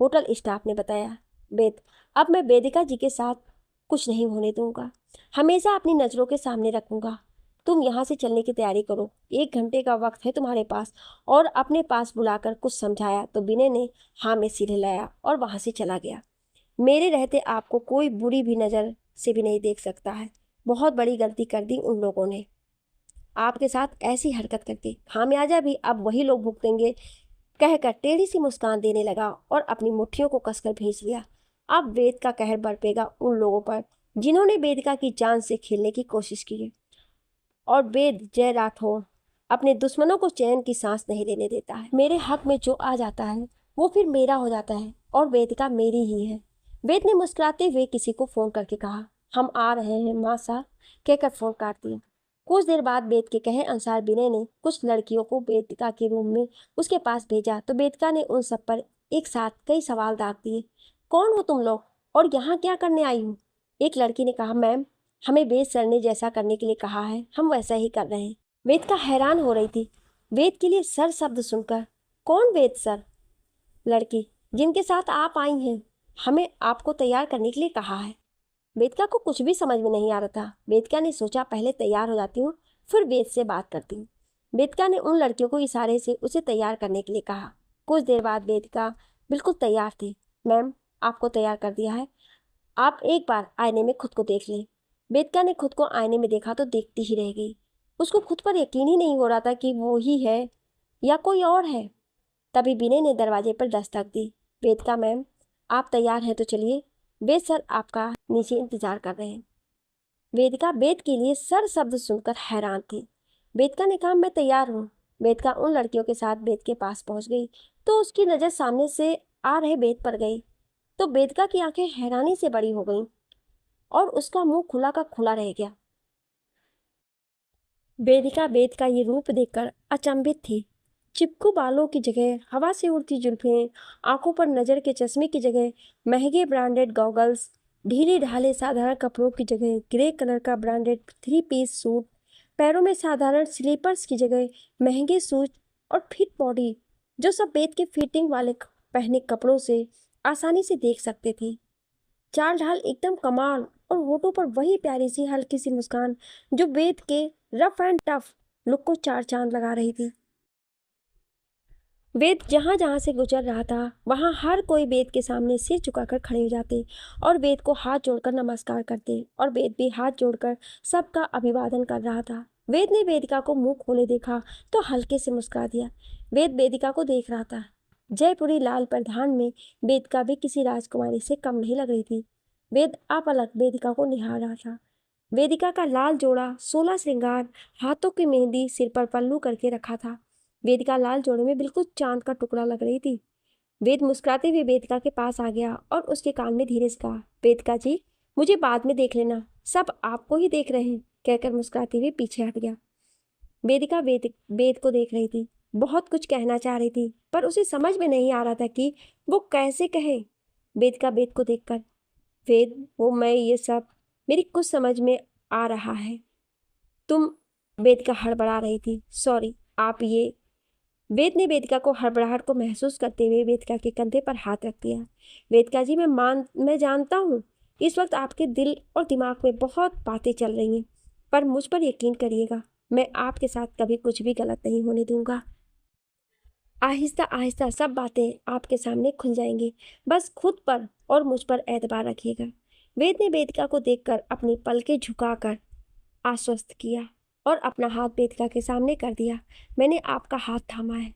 होटल स्टाफ ने बताया। वेद, अब मैं वेदिका जी के साथ कुछ नहीं होने दूंगा, हमेशा अपनी नज़रों के सामने रखूंगा। तुम यहाँ से चलने की तैयारी करो, 1 घंटे का वक्त है तुम्हारे पास। और अपने पास बुलाकर कुछ समझाया तो विनय ने हाँ में सिर हिलाया और वहाँ से चला गया। मेरे रहते आपको कोई बुरी भी नज़र से भी नहीं देख सकता है। बहुत बड़ी गलती कर दी उन लोगों ने आपके साथ ऐसी हरकत करके, खामियाजा भी अब वही लोग भुगतेंगे, कहकर टेढ़ी सी मुस्कान देने लगा और अपनी मुट्ठियों को कसकर भींच लिया। अब वेद का कहर बरपेगा उन लोगों पर जिन्होंने वेदिका की जान से खेलने की कोशिश की है। और वेद जय राठौर अपने दुश्मनों को चैन की सांस नहीं लेने देता है। मेरे हक में जो आ जाता है वो फिर मेरा हो जाता है और वेदिका मेरी ही है। वेद ने मुस्कुराते हुए किसी को फोन करके कहा, हम आ रहे हैं माँ सा, कहकर फोन काट दिया। कुछ देर बाद वेद के कहे अनुसार विनय ने कुछ लड़कियों को वेदिका के रूम में उसके पास भेजा तो वेदिका ने उन सब पर एक साथ कई सवाल दाग दिए। कौन हो तुम लोग और यहाँ क्या करने आई हूँ? एक लड़की ने कहा, मैम हमें वेद सर ने जैसा करने के लिए कहा है हम वैसा ही कर रहे हैं। वेदिका हैरान हो रही थी वेद के लिए सर शब्द सुनकर। कौन वेद सर? लड़की, जिनके साथ आप आई हैं, हमें आपको तैयार करने के लिए कहा है। वेदिका को कुछ भी समझ में नहीं आ रहा था। वेदिका ने सोचा पहले तैयार हो जाती हूँ फिर वेद से बात करती हूँ। वेदिका ने उन लड़कियों को इशारे से उसे तैयार करने के लिए कहा। कुछ देर बाद वेदिका बिल्कुल तैयार थी। मैम आपको तैयार कर दिया है, आप एक बार आईने में खुद को देख लें। वेदिका ने खुद को आईने में देखा तो देखती ही रह गई। उसको खुद पर यकीन ही नहीं हो रहा था कि वो ही है या कोई और है। तभी विनय ने दरवाजे पर दस्तक दी। वेदिका मैम आप तैयार हैं तो चलिए, वेद सर आपका नीचे इंतजार कर रहे हैं। वेदिका वेद के लिए सर शब्द सुनकर हैरान थी। वेदिका ने कहा, मैं तैयार हूँ। वेदिका उन लड़कियों के साथ वेद के पास पहुंच गई तो उसकी नज़र सामने से आ रहे वेद पर गई तो वेदिका की आंखें हैरानी से बड़ी हो गईं और उसका मुंह खुला का खुला रह गया। वेदिका वेद का ये रूप देखकर अचंभित थी। चिपकू बालों की जगह हवा से उड़ती जुल्फें, आंखों पर नज़र के चश्मे की जगह महंगे ब्रांडेड गॉगल्स, ढीले ढाले साधारण कपड़ों की जगह ग्रे कलर का ब्रांडेड 3 पीस सूट, पैरों में साधारण स्लीपर्स की जगह महंगे शूज और फिट बॉडी जो सब वेद के फिटिंग वाले पहने कपड़ों से आसानी से देख सकते थे। चाल ढाल एकदम कमाल और होठों पर वही प्यारी सी हल्की सी मुस्कान जो वेद के रफ एंड टफ लुक को 4 चांद लगा रही थी। वेद जहाँ जहाँ से गुजर रहा था वहाँ हर कोई वेद के सामने सिर झुकाकर खड़े हो जाते और वेद को हाथ जोड़कर नमस्कार करते और वेद भी हाथ जोड़कर सबका अभिवादन कर रहा था। वेद ने वेदिका को मुंह खोले देखा तो हल्के से मुस्कुरा दिया। वेद वेदिका को देख रहा था। जयपुरी लाल परिधान में वेदिका भी किसी राजकुमारी से कम नहीं लग रही थी। वेद आप अलग वेदिका को निहार रहा था। वेदिका का लाल जोड़ा 16 श्रृंगार, हाथों की मेहंदी, सिर पर पल्लू करके रखा था। वेदिका लाल जोड़े में बिल्कुल चांद का टुकड़ा लग रही थी। वेद मुस्कुराते हुए वेदिका के पास आ गया और उसके कान में धीरे से कहा, वेदिका जी मुझे बाद में देख लेना, सब आपको ही देख रहे हैं, कहकर मुस्कुराते हुए पीछे हट गया। वेदिका वेद को देख रही थी, बहुत कुछ कहना चाह रही थी पर उसे समझ में नहीं आ रहा था कि वो कैसे कहे। वेदिका वेद को देखकर, वेद वो मैं ये सब मेरी कुछ समझ में आ रहा है। तुम, वेदिका हड़बड़ा रही थी, सॉरी आप ये। वेद ने वेदिका को हड़बड़ाहट को महसूस करते हुए वेदिका के कंधे पर हाथ रख दिया। वेदिका जी मैं जानता हूँ इस वक्त आपके दिल और दिमाग में बहुत बातें चल रही हैं, पर मुझ पर यकीन करिएगा मैं आपके साथ कभी कुछ भी गलत नहीं होने दूंगा। आहिस्ता आहिस्ता सब बातें आपके सामने खुल जाएंगी, बस खुद पर और मुझ पर एतबार रखिएगा। वेद ने वेदिका को देखकर अपनी पलकें झुकाकर आश्वस्त किया और अपना हाथ वेदिका के सामने कर दिया। मैंने आपका हाथ थामा है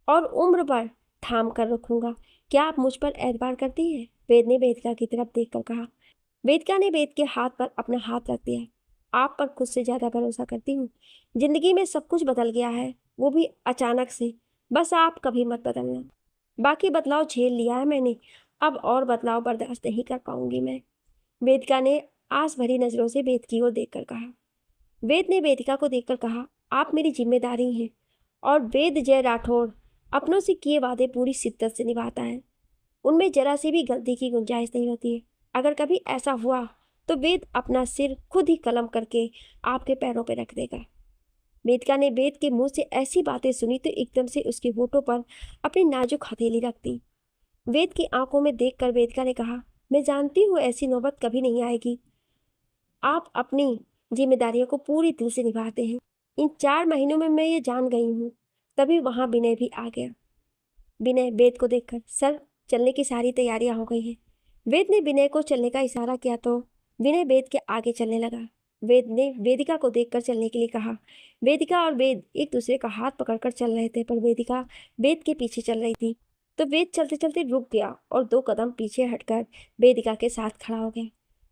और उम्र भर थाम कर रखूंगा। क्या आप मुझ पर एतबार करती हैं? वेद ने वेदिका की तरफ देखकर कहा। वेदिका ने वेद के हाथ पर अपना हाथ रख दिया। आप पर खुद से ज़्यादा भरोसा करती हूँ। जिंदगी में सब कुछ बदल गया है, वो भी अचानक से। बस आप कभी मत बदलना। बाकी बदलाव झेल लिया है मैंने, अब और बदलाव बर्दाश्त नहीं कर पाऊंगी मैं। वेदिका ने आस भरी नजरों से वेद की ओर देखकर कहा। वेद ने वेदिका को देखकर कहा, आप मेरी जिम्मेदारी हैं और वेद जय राठौड़ अपनों से किए वादे पूरी शिद्दत से निभाता है। उनमें जरा सी भी गलती की गुंजाइश नहीं होती है। अगर कभी ऐसा हुआ तो वेद अपना सिर खुद ही कलम करके आपके पैरों पर रख देगा। वेदिका ने वेद के मुंह से ऐसी बातें सुनी तो एकदम से उसके होठों पर अपनी नाजुक हथेली रख दी। वेद की आंखों में देखकर वेदिका ने कहा, मैं जानती हूँ ऐसी नौबत कभी नहीं आएगी। आप अपनी जिम्मेदारियों को पूरी दिल से निभाते हैं। इन 4 महीनों में मैं ये जान गई हूँ। तभी वहाँ विनय भी आ गया। विनय वेद को देखकर, सर चलने की सारी तैयारियां हो गई हैं। वेद ने विनय को चलने का इशारा किया तो विनय वेद के आगे चलने लगा। वेद ने वेदिका को देखकर चलने के लिए कहा। वेदिका और वेद एक दूसरे का हाथ पकड़कर चल रहे थे, पर वेदिका वेद के पीछे चल रही थी। तो वेद चलते चलते रुक गया और 2 कदम पीछे हटकर वेदिका के साथ खड़ा हो गया।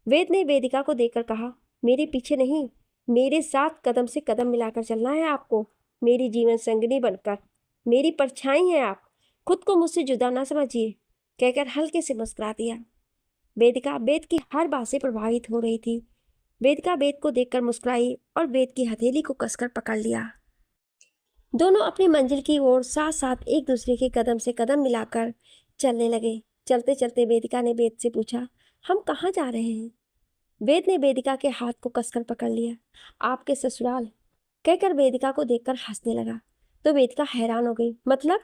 वेद ने वेदिका को देखकर कहा, मेरे पीछे नहीं, मेरे साथ कदम से कदम मिलाकर चलना है आपको। मेरी जीवन संगिनी बनकर, मेरी परछाई हैं आप। खुद को मुझसे जुदा ना समझिए, कहकर हल्के से मुस्कुरा दिया। वेदिका वेद की हर बात से प्रभावित हो रही थी। वेदिका वेद को देखकर मुस्कुराई और वेद की हथेली को कसकर पकड़ लिया। दोनों अपनी मंजिल की ओर साथ साथ एक दूसरे के कदम से कदम मिलाकर चलने लगे। चलते चलते वेदिका ने वेद से पूछा, हम कहाँ जा रहे हैं? वेद ने वेदिका के हाथ को कसकर पकड़ लिया। आपके ससुराल, कहकर वेदिका को देखकर हंसने लगा। तो वेदिका हैरान हो गई। मतलब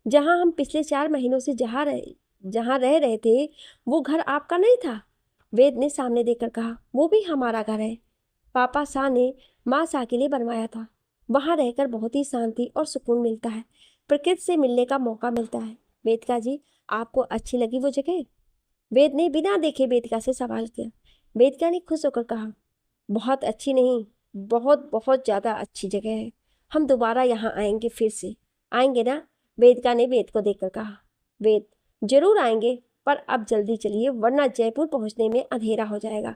जहां हम पिछले 4 महीनों से जहां रह रहे थे, वो घर आपका नहीं था? वेद ने सामने देखकर कहा, वो भी हमारा घर है। पापा शाह ने माँ शाह के लिए बनवाया था। वहां रहकर बहुत ही शांति और सुकून मिलता है, प्रकृति से मिलने का मौका मिलता है। वेदिका जी, आपको अच्छी लगी वो जगह? वेद ने बिना देखे वेदिका से सवाल किया। वेदिका ने खुश होकर कहा, बहुत अच्छी नहीं, बहुत बहुत ज़्यादा अच्छी जगह है। हम दोबारा यहाँ आएंगे, फिर से आएंगे ना? वेदिका ने वेद को देखकर कहा। वेद, जरूर आएंगे, पर अब जल्दी चलिए वरना जयपुर पहुँचने में अंधेरा हो जाएगा।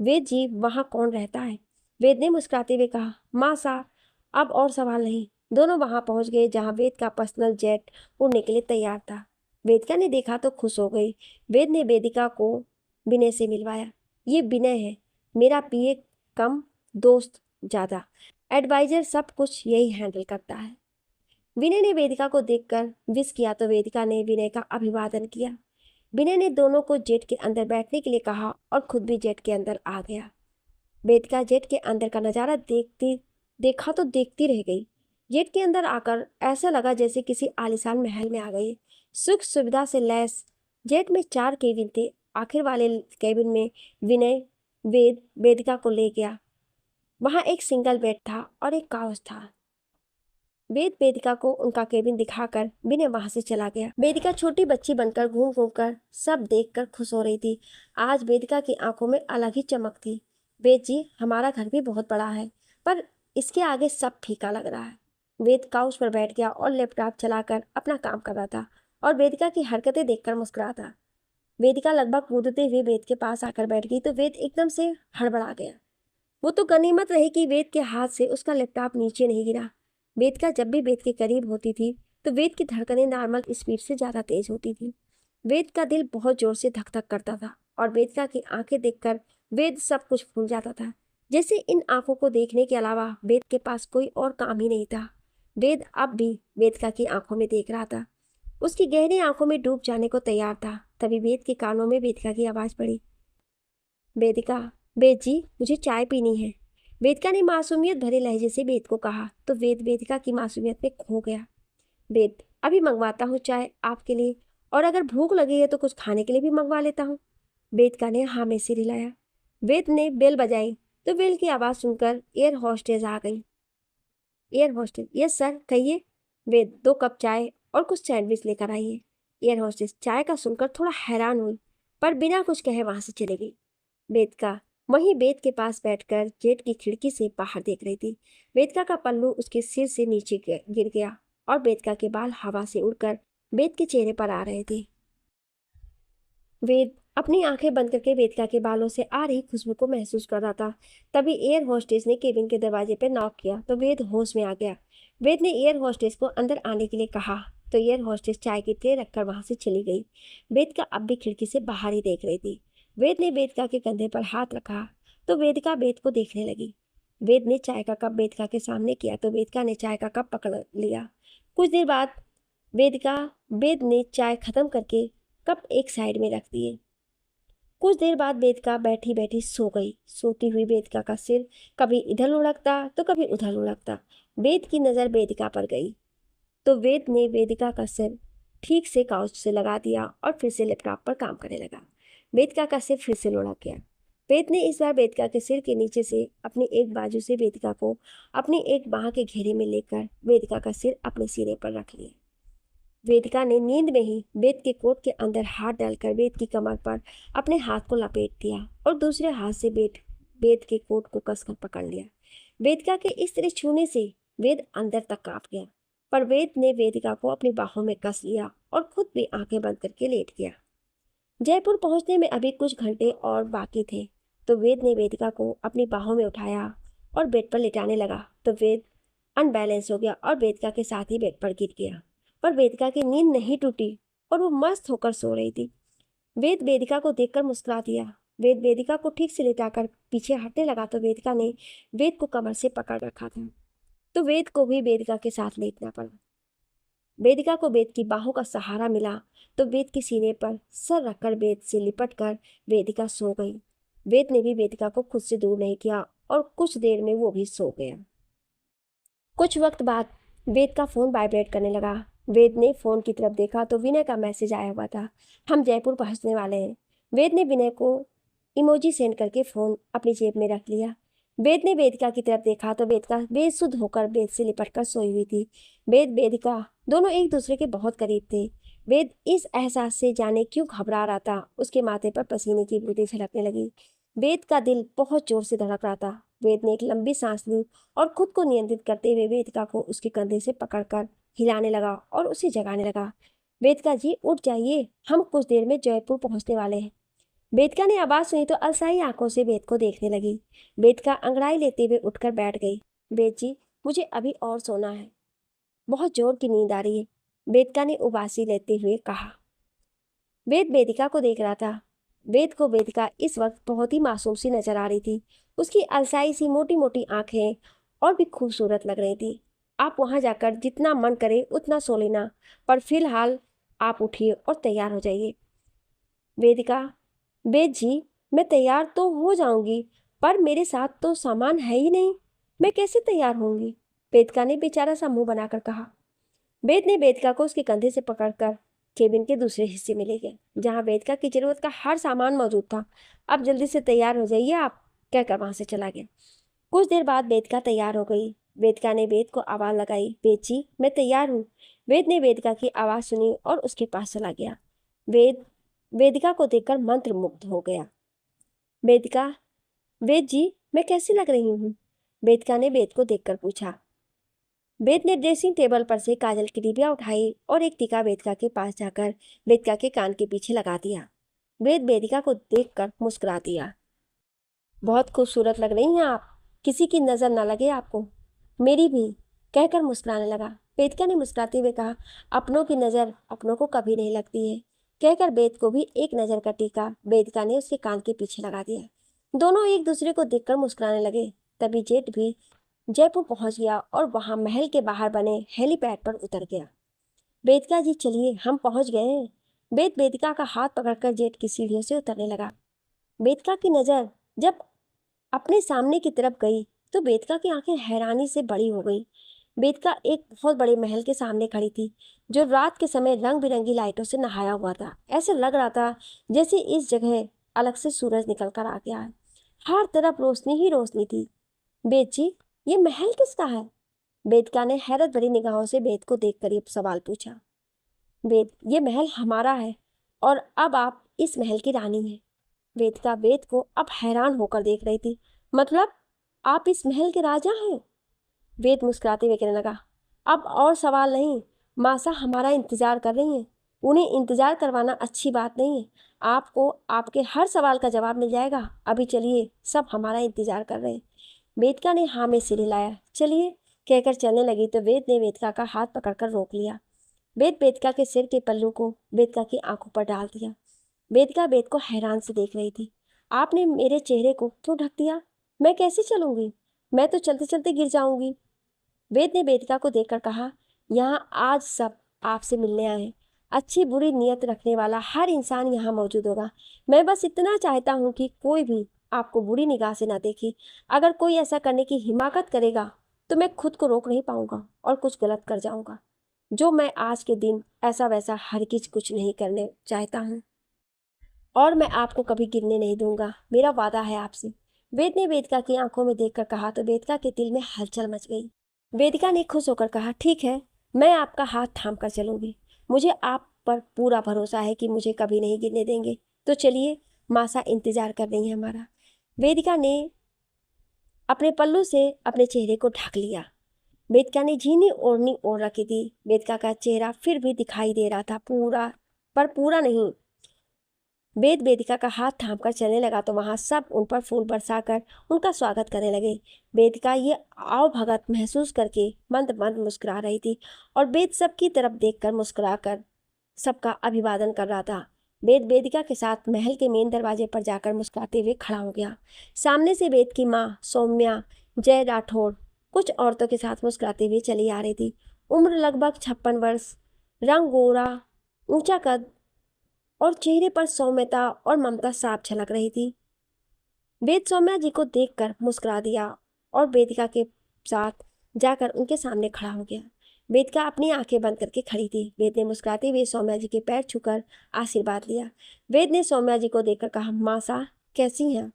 वेद जी, वहाँ कौन रहता है? वेद ने मुस्कुराते हुए कहा, माँ साहब। अब और सवाल नहीं। दोनों वहाँ पहुँच गए जहाँ वेद का पर्सनल जेट उड़ने के लिए तैयार था। वेदिका ने देखा तो खुश हो गई। वेद ने वेदिका को विनय से मिलवाया। ये विनय है, मेरा पीए कम दोस्त ज़्यादा, एडवाइजर, सब कुछ यही हैंडल करता है। विनय ने वेदिका को देखकर विश किया तो वेदिका ने विनय का अभिवादन किया। विनय ने दोनों को जेट के अंदर बैठने के लिए कहा और खुद भी जेट के अंदर आ गया। वेदिका जेट के अंदर का नज़ारा देखा तो देखती रह गई। जेट के अंदर आकर ऐसा लगा जैसे किसी आलीशान महल में आ गई। सुख सुविधा से लैस जेट में 4 केबिन थे। आखिर वाले केबिन में विनय वेदिका को ले गया। वहाँ एक सिंगल बेड था और एक काउच था। वेदिका को उनका केबिन दिखाकर विनय वहां से चला गया। वेदिका छोटी बच्ची बनकर घूम घूम कर सब देखकर खुश हो रही थी। आज वेदिका की आंखों में अलग ही चमक थी। वेद जी, हमारा घर भी बहुत बड़ा है, पर इसके आगे सब फीका लग रहा है। वेद काउच पर बैठ गया और लैपटॉप चलाकर अपना काम कर रहा था और वेदिका की हरकतें देखकर मुस्कुरा था। वेदिका लगभग कूदते हुए वेद के पास आकर बैठ गई तो वेद एकदम से हड़बड़ा गया। वो तो गनीमत रही कि वेद के हाथ से उसका लैपटॉप नीचे नहीं गिरा। वेदिका जब भी वेद के करीब होती थी तो वेद की धड़कनें नॉर्मल स्पीड से ज़्यादा तेज होती थी। वेद का दिल बहुत जोर से धक धक करता था और वेदिका की आंखें देखकर वेद सब कुछ भूल जाता था। जैसे इन आंखों को देखने के अलावा वेद के पास कोई और काम ही नहीं था। वेद अब भी वेदिका की आंखों में देख रहा था, उसकी गहरी आंखों में डूब जाने को तैयार था। तभी वेद के कानों में वेदिका की आवाज़ पड़ी, वेदिका, वेद जी, मुझे चाय पीनी है। वेदिका ने मासूमियत भरे लहजे से वेद को कहा तो वेद वेदिका की मासूमियत में खो गया। वेद, अभी मंगवाता हूँ चाय आपके लिए, और अगर भूख लगी है तो कुछ खाने के लिए भी मंगवा लेता हूँ। वेदिका ने हाँ में सिर हिलाया। वेद ने बेल बजाई तो बेल की आवाज़ सुनकर एयर होस्टेस आ गई। एयर होस्टेस, यस सर, कहिए। वेद, 2 कप चाय और कुछ सैंडविच लेकर आइए। एयर होस्टेस चाय का सुनकर थोड़ा हैरान हुई, पर बिना कुछ कहे वहां से चली गई। वेदिका, वहीं वेद के पास बैठकर जेट की खिड़की से बाहर देख रही थी। वेदिका का पल्लू उसके सिर से नीचे गिर गया और वेदिका के बाल हवा से उड़कर वेद के चेहरे पर आ रहे थे। वेद अपनी आंखें बंद करके वेदिका के बालों से आ रही खुशबू को महसूस कर रहा था। तभी एयर होस्टेस ने केबिन के दरवाजे पर नॉक किया तो वेद होश में आ गया। वेद ने एयर होस्टेस को अंदर आने के लिए कहा तो एयर होस्टेस चाय की ट्रे रखकर वहां से चली गई। वेदिका अब भी खिड़की से बाहर ही देख रही थी। वेद ने वेदिका के कंधे पर हाथ रखा तो वेदिका वेद को देखने लगी। वेद ने चाय का कप वेदिका के सामने किया तो वेदिका ने चाय का कप पकड़ लिया। कुछ देर बाद वेद ने चाय खत्म करके कप एक साइड में रख दिए। कुछ देर बाद वेदिका बैठी बैठी सो गई। सोती हुई वेदिका का सिर कभी इधर लुढ़कता तो कभी उधर लुढ़कता। वेद की नज़र वेदिका पर गई तो वेद ने वेदिका का सिर ठीक से काउच से लगा दिया और फिर से लैपटॉप पर काम करने लगा। वेदिका का सिर फिर से लुढ़क गया। वेद ने इस बार वेदिका के सिर के नीचे से अपनी एक बाजू से वेदिका को अपनी एक बाह के घेरे में लेकर वेदिका का सिर अपने सीने पर रख लिया। वेदिका ने नींद में ही वेद के कोट के अंदर हाथ डालकर वेद की कमर पर अपने हाथ को लपेट दिया और दूसरे हाथ से वेद के कोट को कसकर पकड़ लिया। वेदिका के इस तरह छूने से वेद अंदर तक कांप गया, पर वेद ने वेदिका को अपनी बाहों में कस लिया और खुद भी आंखें बंद करके लेट गया। जयपुर पहुंचने में अभी कुछ घंटे और बाकी थे तो वेद ने वेदिका को अपनी बाहों में उठाया और बेड पर लेटाने लगा तो वेद अनबैलेंस हो गया और वेदिका के साथ ही बेड पर गिर गया। पर वेदिका की नींद नहीं टूटी और वो मस्त होकर सो रही थी। वेद वेदिका को देखकर मुस्कुरा दिया। वेद वेदिका को ठीक से लेटाकर पीछे हटने लगा तो वेदिका ने वेद को कमर से पकड़ रखा था तो वेद को भी वेदिका के साथ लेटना पड़ा। वेदिका को वेद की बाहों का सहारा मिला तो वेद के सीने पर सर रखकर वेद से लिपट कर वेदिका सो गई। वेद ने भी वेदिका को खुद से दूर नहीं किया और कुछ देर में वो भी सो गया। कुछ वक्त बाद वेद का फोन वाइब्रेट करने लगा। वेद ने फोन की तरफ देखा तो विनय का मैसेज आया हुआ था, हम जयपुर पहुंचने वाले हैं। वेद ने विनय को इमोजी सेंड करके फोन अपनी जेब में रख लिया। वेद ने वेदिका की तरफ देखा तो वेदिका बेसुध होकर वेद से लिपटकर सोई हुई थी। वेद वेदिका दोनों एक दूसरे के बहुत करीब थे। वेद इस एहसास से जाने क्यों घबरा रहा था। उसके माथे पर पसीने की बूंदें छलकने लगी। वेद का दिल बहुत जोर से धड़क रहा था। वेद ने एक लंबी सांस ली और खुद को नियंत्रित करते हुए वेदिका को उसके कंधे से पकड़कर हिलाने लगा और उसे जगाने लगा। वेदिका जी उठ जाइए, हम कुछ देर में जयपुर पहुंचने वाले हैं। वेदिका ने आवाज सुनी तो अलसाई आंखों से वेद को देखने लगी। वेदिका अंगड़ाई लेते हुए उठकर बैठ गई। वेद जी मुझे अभी और सोना है, बहुत जोर की नींद आ रही है, वेदिका ने उबासी लेते हुए कहा। वेद वेदिका को देख रहा था। वेद को वेदिका इस वक्त बहुत ही मासूम सी नजर आ रही थी। उसकी अलसाई सी मोटी मोटी आंखें और भी खूबसूरत लग रही थी। आप वहां जाकर जितना मन करे उतना सो लेना, पर फिलहाल आप उठिए और तैयार हो जाइए। वेदिका, वेद जी मैं तैयार तो हो जाऊंगी, पर मेरे साथ तो सामान है ही नहीं, मैं कैसे तैयार होंगी? वेदिका ने बेचारा सा मुंह बनाकर कहा। वेद ने वेदिका को उसके कंधे से पकड़कर केबिन के दूसरे हिस्से में ले गए, जहां वेदिका की जरूरत का हर सामान मौजूद था। अब जल्दी से तैयार हो जाइए आप, कहकर वहां से चला गया। कुछ देर बाद वेदिका तैयार हो गई। वेदिका ने वेद को आवाज लगाई, वेद जी मैं तैयार हूँ। वेद ने वेदिका की आवाज सुनी और उसके पास चला गया। वेद वेदिका को देखकर मंत्र मुग्ध हो गया। वेदिका, वेद जी मैं कैसी लग रही हूँ? वेदिका ने वेद को देखकर पूछा। वेद ने ड्रेसिंग टेबल पर से काजल की डिबिया उठाई और एक टीका वेदिका के पास जाकर वेदिका के कान के पीछे लगा दिया। वेद वेदिका को देखकर मुस्कुरा दिया। बहुत खूबसूरत लग रही हैं आप, किसी की नजर न लगे आपको। मेरी भी, कहकर मुस्कुराने लगा। वेदिका ने मुस्कुराते हुए कहा, अपनों की नजर अपनों को कभी नहीं लगती है, कहकर वेद को भी एक नजर का टीका वेदिका ने उसके कान के पीछे लगा दिया। दोनों एक दूसरे को देखकर मुस्कुराने लगे। तभी जेट भी जयपुर पहुंच गया और वहां महल के बाहर बने हेलीपैड पर उतर गया। वेदिका जी चलिए हम पहुंच गए हैं। वेद वेदिका का हाथ पकड़कर जेट की सीढ़ियों से उतरने लगा। वेदिका की नजर जब अपने सामने की तरफ गई तो वेदिका की आंखें हैरानी से बड़ी हो गई। वेदिका एक बहुत बड़े महल के सामने खड़ी थी, जो रात के समय रंग बिरंगी लाइटों से नहाया हुआ था। ऐसे लग रहा था जैसे इस जगह अलग से सूरज निकल कर आ गया है। हर तरफ रोशनी ही रोशनी थी। वेद जी ये महल किसका है? वेदिका ने हैरत भरी निगाहों से वेद को देखकर ये सवाल पूछा। वेद, ये महल हमारा है और अब आप इस महल की रानी हैं। वेदिका वेद को अब हैरान होकर देख रही थी। मतलब आप इस महल के राजा हैं? वेद मुस्कुराते हुए कहने लगा, अब और सवाल नहीं, मासा हमारा इंतजार कर रही हैं। उन्हें इंतजार करवाना अच्छी बात नहीं है। आपको आपके हर सवाल का जवाब मिल जाएगा। अभी चलिए, सब हमारा इंतजार कर रहे हैं। वेदिका ने हाँ में सिर हिलाया। चलिए कहकर चलने लगी तो वेद ने वेदिका का हाथ पकड़कर रोक लिया। वेद वेदिका के सिर के पल्लू को वेदिका की आंखों पर डाल दिया। वेदिका वेद को हैरान से देख रही थी। आपने मेरे चेहरे को क्यों ढक दिया? मैं कैसे चलूंगी? मैं तो चलते चलते गिर जाऊंगी। वेद ने वेदिका को देखकर कहा, यहाँ आज सब आपसे मिलने आए हैं। अच्छी बुरी नीयत रखने वाला हर इंसान यहाँ मौजूद होगा। मैं बस इतना चाहता हूँ कि कोई भी आपको बुरी निगाह से ना देखे। अगर कोई ऐसा करने की हिमाकत करेगा तो मैं खुद को रोक नहीं पाऊंगा और कुछ गलत कर जाऊंगा। जो मैं आज के दिन ऐसा वैसा हरगिज कुछ नहीं करने चाहता हूँ और मैं आपको कभी गिरने नहीं दूंगा। मेरा वादा है आपसे। वेद ने वेदिका की आंखों में देखकर कहा तो वेदिका के दिल में हलचल मच गई। वेदिका ने खुश होकर कहा, ठीक है, मैं आपका हाथ थाम कर चलूंगी। मुझे आप पर पूरा भरोसा है कि मुझे कभी नहीं गिरने देंगे। तो चलिए, मासा इंतजार कर रही है हमारा। वेदिका ने अपने पल्लू से अपने चेहरे को ढक लिया। वेदिका ने झीनी ओढ़नी ओढ़ रखी थी। वेदिका का चेहरा फिर भी दिखाई दे रहा था, पूरा नहीं। वेद वेदिका का हाथ थामकर चलने लगा तो वहां सब उन पर फूल बरसाकर उनका स्वागत करने लगे। वेदिका ये आवभगत महसूस करके मंद मंद मुस्कुरा रही थी और वेद सबकी तरफ देखकर मुस्कुराकर सबका अभिवादन कर रहा था। वेद वेदिका के साथ महल के मेन दरवाजे पर जाकर मुस्कुराते हुए खड़ा हो गया। सामने से वेद की माँ सौम्या जय राठौड़ कुछ औरतों के साथ मुस्कुराते हुए चली आ रही थी। उम्र लगभग 56 वर्ष, रंग गोरा, ऊंचा कद और चेहरे पर सौम्यता और ममता साफ झलक रही थी। वेद सौम्या जी को देखकर मुस्कुरा दिया और वेदिका के साथ जाकर उनके सामने खड़ा हो गया। वेदिका अपनी आंखें बंद करके खड़ी थी। वेद ने मुस्कुराते हुए सौम्या जी के पैर छूकर आशीर्वाद लिया। वेद ने सौम्या जी को देखकर कहा, मासा कैसी हैं?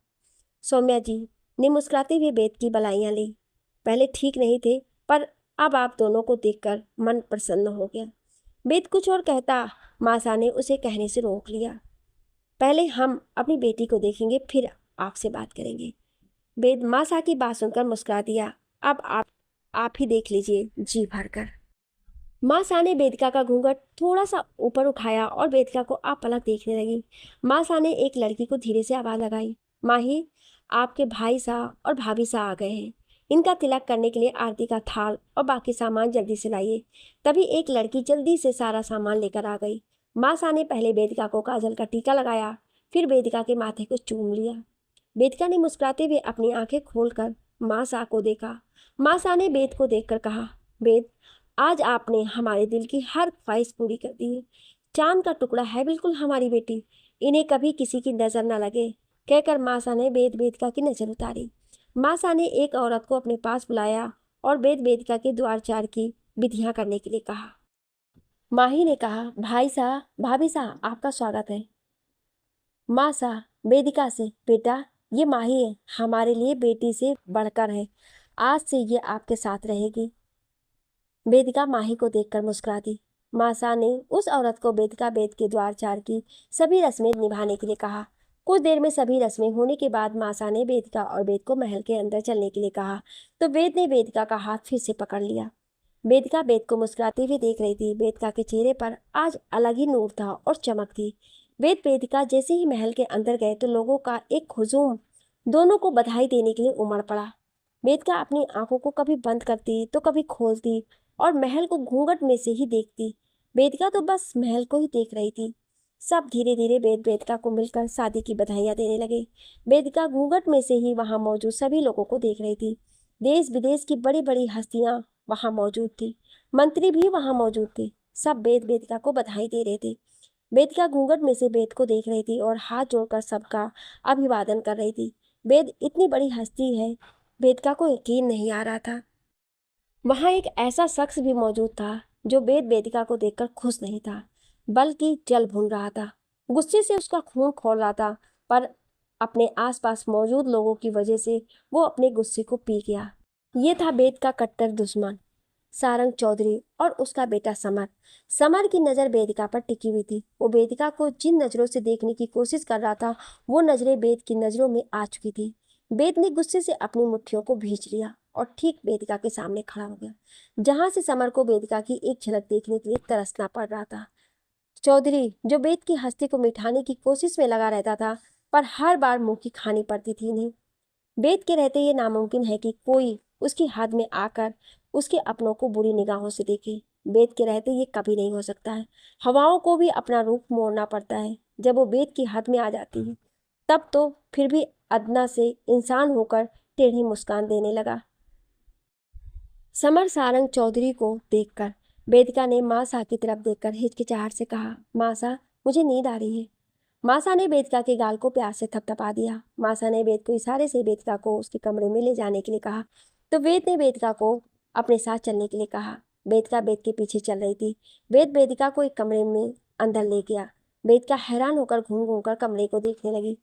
सौम्या जी ने मुस्कुराते हुए वेद की बधाइयाँ ली। पहले ठीक नहीं थे, पर अब आप दोनों को देखकर मन प्रसन्न हो गया। वेद कुछ और कहता, मासा ने उसे कहने से रोक लिया। पहले हम अपनी बेटी को देखेंगे, फिर आपसे बात करेंगे। वेद मासा की बात सुनकर मुस्कुरा दिया। अब आप ही देख लीजिए जी भरकर। मासा ने वेदिका का घूंघट थोड़ा सा ऊपर उठाया और वेदिका को आप पलक देखने लगी। मासा ने एक लड़की को धीरे से आवाज लगाई, माही, आपके भाई साहब और भाभी साहब आ गए हैं। इनका तिलक करने के लिए आरती का थाल और बाकी सामान जल्दी से लाइए। तभी एक लड़की जल्दी से सारा सामान लेकर आ गई। मासा ने पहले वेदिका को काजल का टीका लगाया, फिर वेदिका के माथे को चूम लिया। वेदिका ने मुस्कुराते हुए अपनी आंखें खोलकर मासा को देखा। मासा ने वेद को देखकर कहा, वेद, आज आपने हमारे दिल की हर ख्वाहिश पूरी कर दी है। चांद का टुकड़ा है बिल्कुल हमारी बेटी, इन्हें कभी किसी की नजर न लगे, कहकर मासा ने वेद वेदिका की नजर उतारी। मासा ने एक औरत को अपने पास बुलाया और वेद वेदिका के द्वारचार की विधियां करने के लिए कहा। माही ने कहा, भाई साहब, भाभी साहब, आपका स्वागत है। मासा वेदिका से, बेटा, ये माही है, हमारे लिए बेटी से बढ़कर है। आज से ये आपके साथ रहेगी। वेदिका माही को देखकर मुस्कुरा दी। मासा ने उस औरत को वेदिका वेद के द्वारचार की सभी रस्में निभाने के लिए कहा। कुछ देर में सभी रस्में होने के बाद मासा ने वेदिका और वेद को महल के अंदर चलने के लिए कहा तो वेद ने वेदिका का हाथ फिर से पकड़ लिया। वेदिका वेद को मुस्कुराते हुए देख रही थी। वेदिका के चेहरे पर आज अलग ही नूर था और चमक थी। वेद वेदिका जैसे ही महल के अंदर गए तो लोगों का एक हुजूम दोनों को बधाई देने के लिए उमड़ पड़ा। वेदिका अपनी आंखों को कभी बंद करती तो कभी खोलती और महल को घूंघट में से ही देखती। वेदिका तो बस महल को ही देख रही थी। सब धीरे धीरे वेदिका को मिलकर शादी की बधाइयां देने लगे। वेदिका घूंघट में से ही वहां मौजूद सभी लोगों को देख रही थी। देश विदेश की बड़ी बड़ी हस्तियां वहां मौजूद थी, मंत्री भी वहां मौजूद थे। सब वेदिका को बधाई दे रहे थे। वेदिका घूंघट में से वेद को देख रही थी और हाथ जोड़कर सबका अभिवादन कर रही थी। वेद इतनी बड़ी हस्ती है, वेदिका को यकीन नहीं आ रहा था। वहां एक ऐसा शख्स भी मौजूद था जो वेदिका को देखकर खुश नहीं था, बल्कि जल भून रहा था। गुस्से से उसका खून खौल रहा था, पर अपने आसपास मौजूद लोगों की वजह से वो अपने गुस्से को पी गया। ये था वेद का कट्टर दुश्मन, सारंग चौधरी और उसका बेटा समर। समर की नज़र वेदिका पर टिकी हुई थी। वो वेदिका को जिन नज़रों से देखने की कोशिश कर रहा था वो नज़रें वेद की नज़रों में आ चुकी थी। वेद ने गुस्से से अपनी मुट्ठियों को भींच लिया और ठीक वेदिका के सामने खड़ा हो गया, जहां से समर को वेदिका की एक झलक देखने के लिए तरसना पड़ रहा था। चौधरी, जो वेद की हस्ती को मिटाने की कोशिश में लगा रहता था, पर हर बार मुंह की खानी पड़ती थी इन्हें। वेद के रहते ये नामुमकिन है कि कोई उसकी हद में आकर उसके अपनों को बुरी निगाहों से देखे। वेद के रहते ये कभी नहीं हो सकता है। हवाओं को भी अपना रूप मोड़ना पड़ता है। जब वो वेद की हद में आ जाती है तब तो फिर भी अदना से इंसान होकर टेढ़ी मुस्कान देने लगा। समर सारंग चौधरी को देखकर वेदिका ने मासा की तरफ देखकर हिचकिचाहट से कहा, मासा, मुझे नींद आ रही है। मासा ने वेदिका के गाल को प्यार से थपथपा दिया। मासा ने वेद को इशारे से वेदिका को उसके कमरे में ले जाने के लिए कहा तो वेद ने वेदिका को अपने साथ चलने के लिए कहा। वेदिका वेद के पीछे चल रही थी। वेद वेदिका को एक कमरे में अंदर ले गया। वेदिका हैरान होकर घूम घूम कर कमरे को देखने लगी।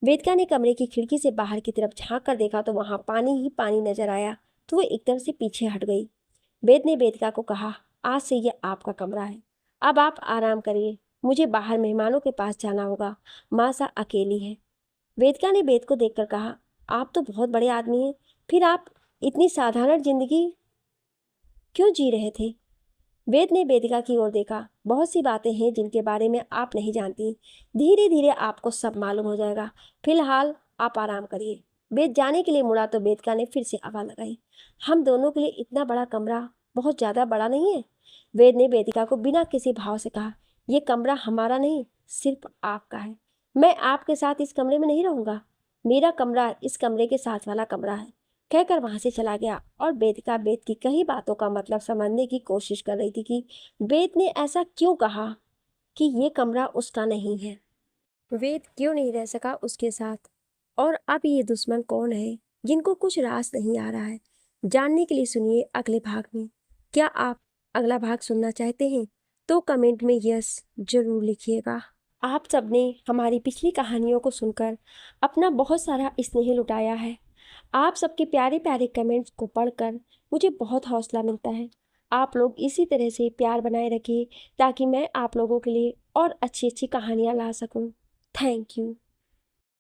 वेदिका ने कमरे की खिड़की से बाहर की तरफ झांक कर देखा तो वहां पानी ही पानी नजर आया, तो वो एकदम से पीछे हट गई। वेद ने वेदिका को कहा, आज से ये आपका कमरा है, अब आप आराम करिए, मुझे बाहर मेहमानों के पास जाना होगा, मासा अकेली है। वेदिका ने वेद को देखकर कहा, आप तो बहुत बड़े आदमी हैं, फिर आप इतनी साधारण जिंदगी क्यों जी रहे थे? वेद ने वेदिका की ओर देखा। बहुत सी बातें हैं जिनके बारे में आप नहीं जानती, धीरे धीरे आपको सब मालूम हो जाएगा, फिलहाल आप आराम करिए। वेद जाने के लिए मुड़ा तो वेदिका ने फिर से आवाज लगाई, हम दोनों के लिए इतना बड़ा कमरा बहुत ज्यादा बड़ा नहीं है? वेद ने वेदिका को बिना किसी भाव से कहा, यह कमरा हमारा नहीं, सिर्फ आपका है। मैं आपके साथ इस कमरे में नहीं रहूंगा, मेरा कमरा इस कमरे के साथ वाला कमरा है, कहकर वहां से चला गया। और वेदिका वेद की कई बातों का मतलब समझने की कोशिश कर रही थी कि वेद ने ऐसा क्यों कहा कि ये कमरा उसका नहीं है, वेद क्यों नहीं रह सका उसके साथ, और अब ये दुश्मन कौन है जिनको कुछ रास नहीं आ रहा है। जानने के लिए सुनिए अगले भाग में। क्या आप अगला भाग सुनना चाहते हैं तो कमेंट में यस जरूर लिखिएगा। आप सबने हमारी पिछली कहानियों को सुनकर अपना बहुत सारा स्नेह लुटाया है। आप सबके प्यारे प्यारे कमेंट्स को पढ़कर मुझे बहुत हौसला मिलता है। आप लोग इसी तरह से प्यार बनाए रखिए ताकि मैं आप लोगों के लिए और अच्छी अच्छी कहानियाँ ला सकूं। Thank you.